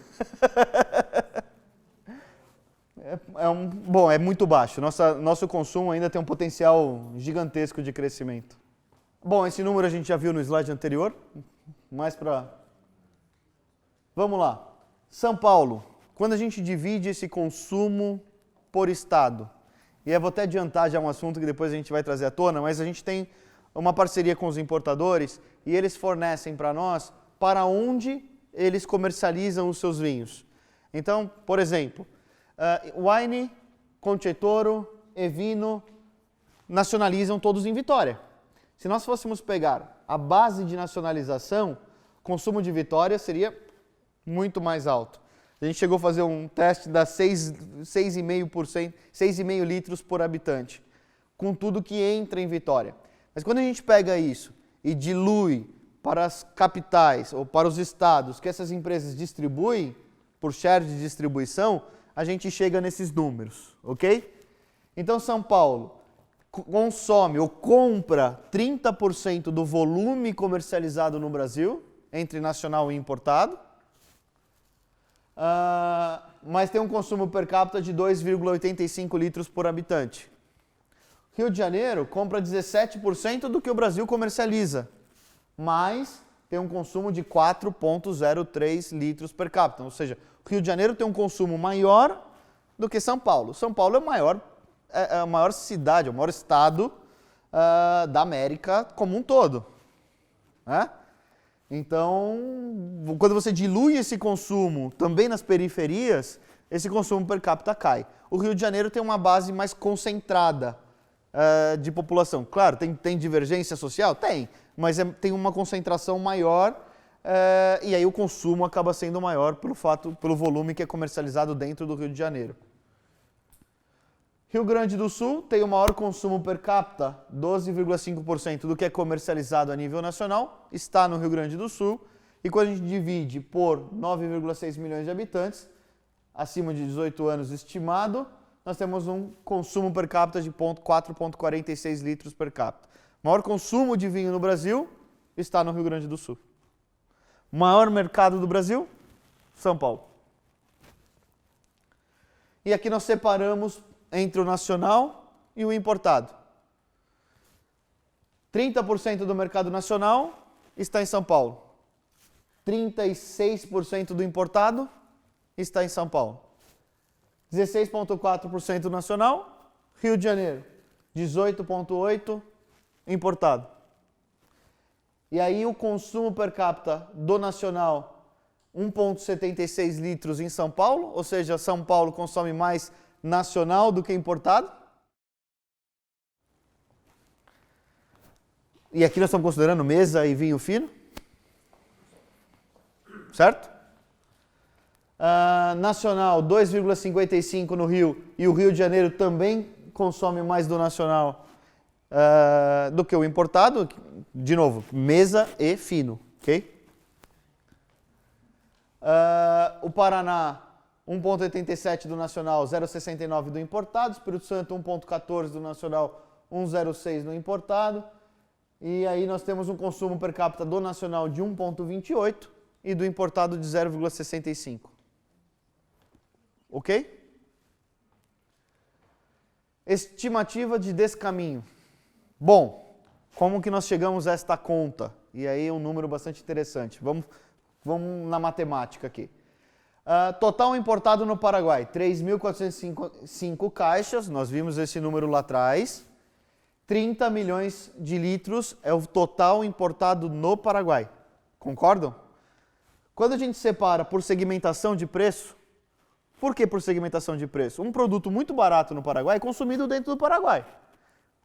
Bom, é muito baixo. Nosso consumo ainda tem um potencial gigantesco de crescimento. Bom, esse número a gente já viu no slide anterior, mais para... Vamos lá. São Paulo, quando a gente divide esse consumo por estado, e eu vou até adiantar já um assunto que depois a gente vai trazer à tona, mas a gente tem uma parceria com os importadores e eles fornecem para nós para onde eles comercializam os seus vinhos. Então, por exemplo, Wine, Concetoro, Evino nacionalizam todos em Vitória. Se nós fôssemos pegar a base de nacionalização, o consumo de Vitória seria muito mais alto. A gente chegou a fazer um teste da 6,5 litros por habitante, com tudo que entra em Vitória. Mas quando a gente pega isso e dilui para as capitais ou para os estados que essas empresas distribuem, por share de distribuição, a gente chega nesses números, ok? Então São Paulo consome ou compra 30% do volume comercializado no Brasil, entre nacional e importado, mas tem um consumo per capita de 2,85 litros por habitante. Rio de Janeiro compra 17% do que o Brasil comercializa, mas tem um consumo de 4,03 litros per capita. Ou seja, o Rio de Janeiro tem um consumo maior do que São Paulo. São Paulo é a maior cidade, é o maior estado da América como um todo. Né? Então, quando você dilui esse consumo também nas periferias, esse consumo per capita cai. O Rio de Janeiro tem uma base mais concentrada de população. Claro, tem divergência social? Tem, mas tem uma concentração maior e aí o consumo acaba sendo maior pelo volume que é comercializado dentro do Rio de Janeiro. Rio Grande do Sul tem o maior consumo per capita, 12,5% do que é comercializado a nível nacional, está no Rio Grande do Sul. E quando a gente divide por 9,6 milhões de habitantes, acima de 18 anos estimado, nós temos um consumo per capita de 4,46 litros per capita. O maior consumo de vinho no Brasil está no Rio Grande do Sul. Maior mercado do Brasil? São Paulo. E aqui nós separamos entre o nacional e o importado. 30% do mercado nacional está em São Paulo. 36% do importado está em São Paulo. 16,4% nacional, Rio de Janeiro. 18,8% importado. E aí o consumo per capita do nacional, 1,76 litros em São Paulo, ou seja, São Paulo consome mais nacional do que importado. E aqui nós estamos considerando mesa e vinho fino. Certo? Nacional, 2,55 no Rio, e o Rio de Janeiro também consome mais do nacional do que o importado. De novo, mesa e fino, ok? O Paraná, 1,87 do nacional, 0,69 do importado. Espírito Santo, 1,14 do nacional, 1,06 no importado. E aí nós temos um consumo per capita do nacional de 1,28 e do importado de 0,65. Ok? Estimativa de descaminho. Bom, como que nós chegamos a esta conta? E aí é um número bastante interessante. Vamos na matemática aqui. Total importado no Paraguai, 3.405 caixas, nós vimos esse número lá atrás. 30 milhões de litros é o total importado no Paraguai. Concordam? Quando a gente separa por segmentação de preço, por que por segmentação de preço? Um produto muito barato no Paraguai é consumido dentro do Paraguai.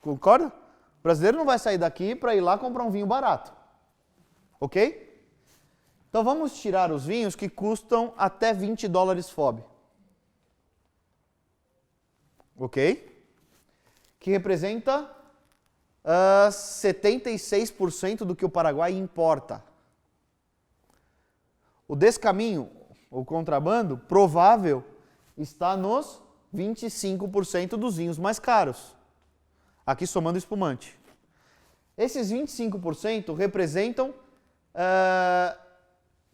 Concorda? O brasileiro não vai sair daqui para ir lá comprar um vinho barato. Ok? Então vamos tirar os vinhos que custam até 20 dólares FOB. Ok? Que representa 76% do que o Paraguai importa. O descaminho, o contrabando, provável, está nos 25% dos vinhos mais caros. Aqui somando espumante. Esses 25% representam...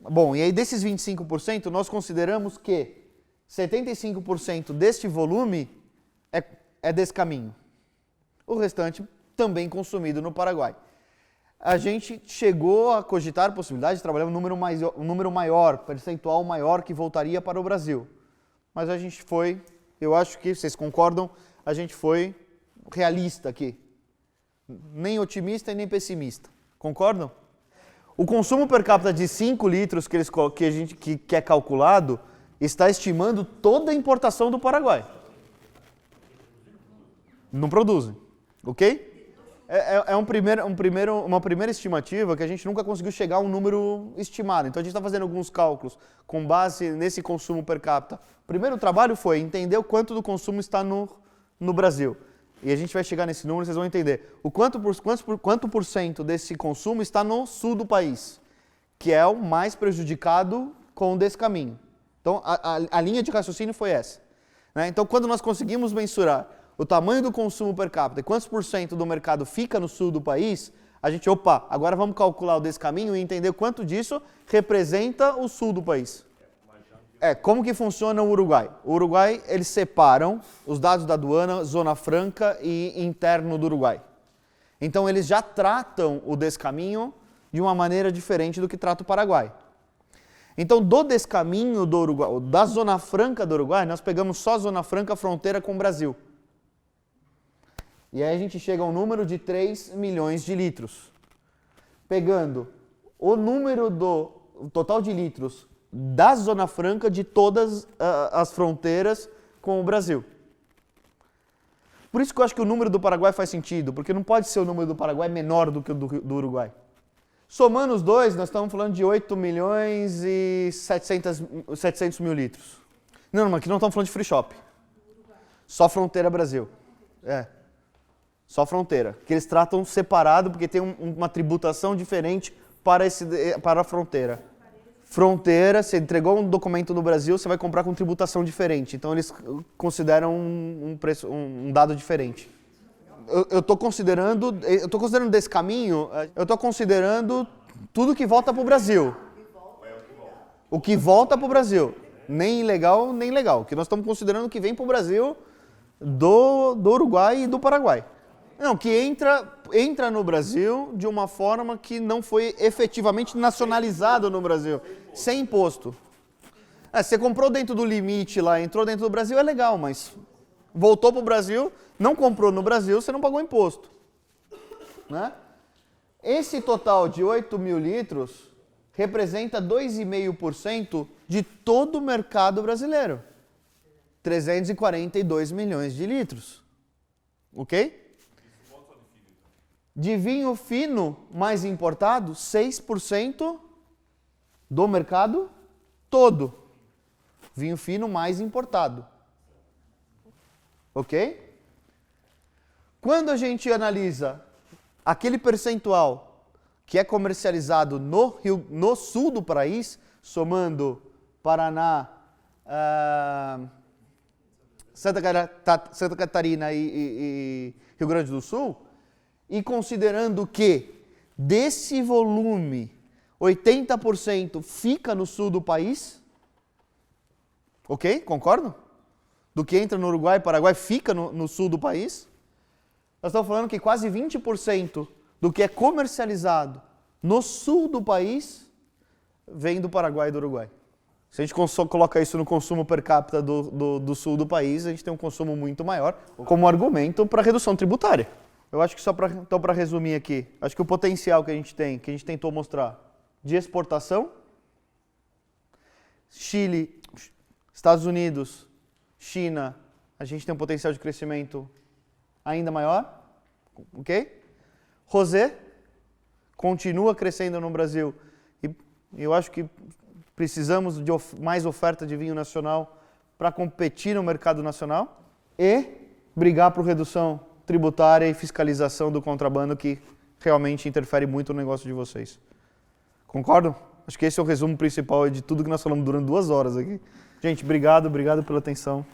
bom, e aí desses 25% nós consideramos que 75% deste volume é descaminho. O restante também consumido no Paraguai. A gente chegou a cogitar a possibilidade de trabalhar um número maior, percentual maior que voltaria para o Brasil. Mas a gente foi, eu acho que vocês concordam, a gente foi realista aqui. Nem otimista e nem pessimista. Concordam? O consumo per capita de 5 litros que é calculado está estimando toda a importação do Paraguai. Não produzem. Ok? Uma primeira estimativa que a gente nunca conseguiu chegar a um número estimado. Então a gente está fazendo alguns cálculos com base nesse consumo per capita. O primeiro trabalho foi entender o quanto do consumo está no Brasil. E a gente vai chegar nesse número, vocês vão entender. Quanto por cento desse consumo está no sul do país, que é o mais prejudicado com o descaminho. Então a linha de raciocínio foi essa. Né? Então quando nós conseguimos mensurar o tamanho do consumo per capita e quantos por cento do mercado fica no sul do país, a gente, agora vamos calcular o descaminho e entender quanto disso representa o sul do país. Como que funciona o Uruguai? O Uruguai, eles separam os dados da aduana, Zona Franca e interno do Uruguai. Então eles já tratam o descaminho de uma maneira diferente do que trata o Paraguai. Então do descaminho do Uruguai, da Zona Franca do Uruguai, nós pegamos só a Zona Franca fronteira com o Brasil. E aí a gente chega a um número de 3 milhões de litros. Pegando o total de litros da Zona Franca de todas as fronteiras com o Brasil. Por isso que eu acho que o número do Paraguai faz sentido, porque não pode ser o número do Paraguai menor do que o do Uruguai. Somando os dois, nós estamos falando de 8 milhões e 700 mil litros. Não, mas aqui não estamos falando de free shop. Só fronteira Brasil. Só fronteira, que eles tratam separado porque tem uma tributação diferente para a fronteira. Fronteira, você entregou um documento no Brasil, você vai comprar com tributação diferente. Então eles consideram um dado diferente. Eu estou considerando desse caminho, eu estou considerando tudo que volta para o Brasil. O que volta para o Brasil. Nem ilegal, nem legal. Que nós estamos considerando que vem para o Brasil do Uruguai e do Paraguai. Não, que entra no Brasil de uma forma que não foi efetivamente nacionalizado no Brasil, sem imposto. Você comprou dentro do limite lá, entrou dentro do Brasil, é legal, mas voltou para o Brasil, não comprou no Brasil, você não pagou imposto. né? Esse total de 8 mil litros representa 2,5% de todo o mercado brasileiro. 342 milhões de litros. Ok? De vinho fino mais importado, 6% do mercado todo. Vinho fino mais importado. Ok? Quando a gente analisa aquele percentual que é comercializado no sul do país, somando Paraná, Santa Catarina e Rio Grande do Sul, e considerando que desse volume 80% fica no sul do país, ok? Concordam? Do que entra no Uruguai e Paraguai fica no sul do país. Nós estamos falando que quase 20% do que é comercializado no sul do país vem do Paraguai e do Uruguai. Se a gente coloca isso no consumo per capita do sul do país, a gente tem um consumo muito maior como argumento para redução tributária. Eu acho que só para resumir aqui, acho que o potencial que a gente tentou mostrar de exportação, Chile, Estados Unidos, China, a gente tem um potencial de crescimento ainda maior, ok? Rosé continua crescendo no Brasil e eu acho que precisamos de mais oferta de vinho nacional para competir no mercado nacional e brigar por redução tributária e fiscalização do contrabando que realmente interfere muito no negócio de vocês. Concordam? Acho que esse é o resumo principal de tudo que nós falamos durante 2 horas aqui. Gente, obrigado pela atenção.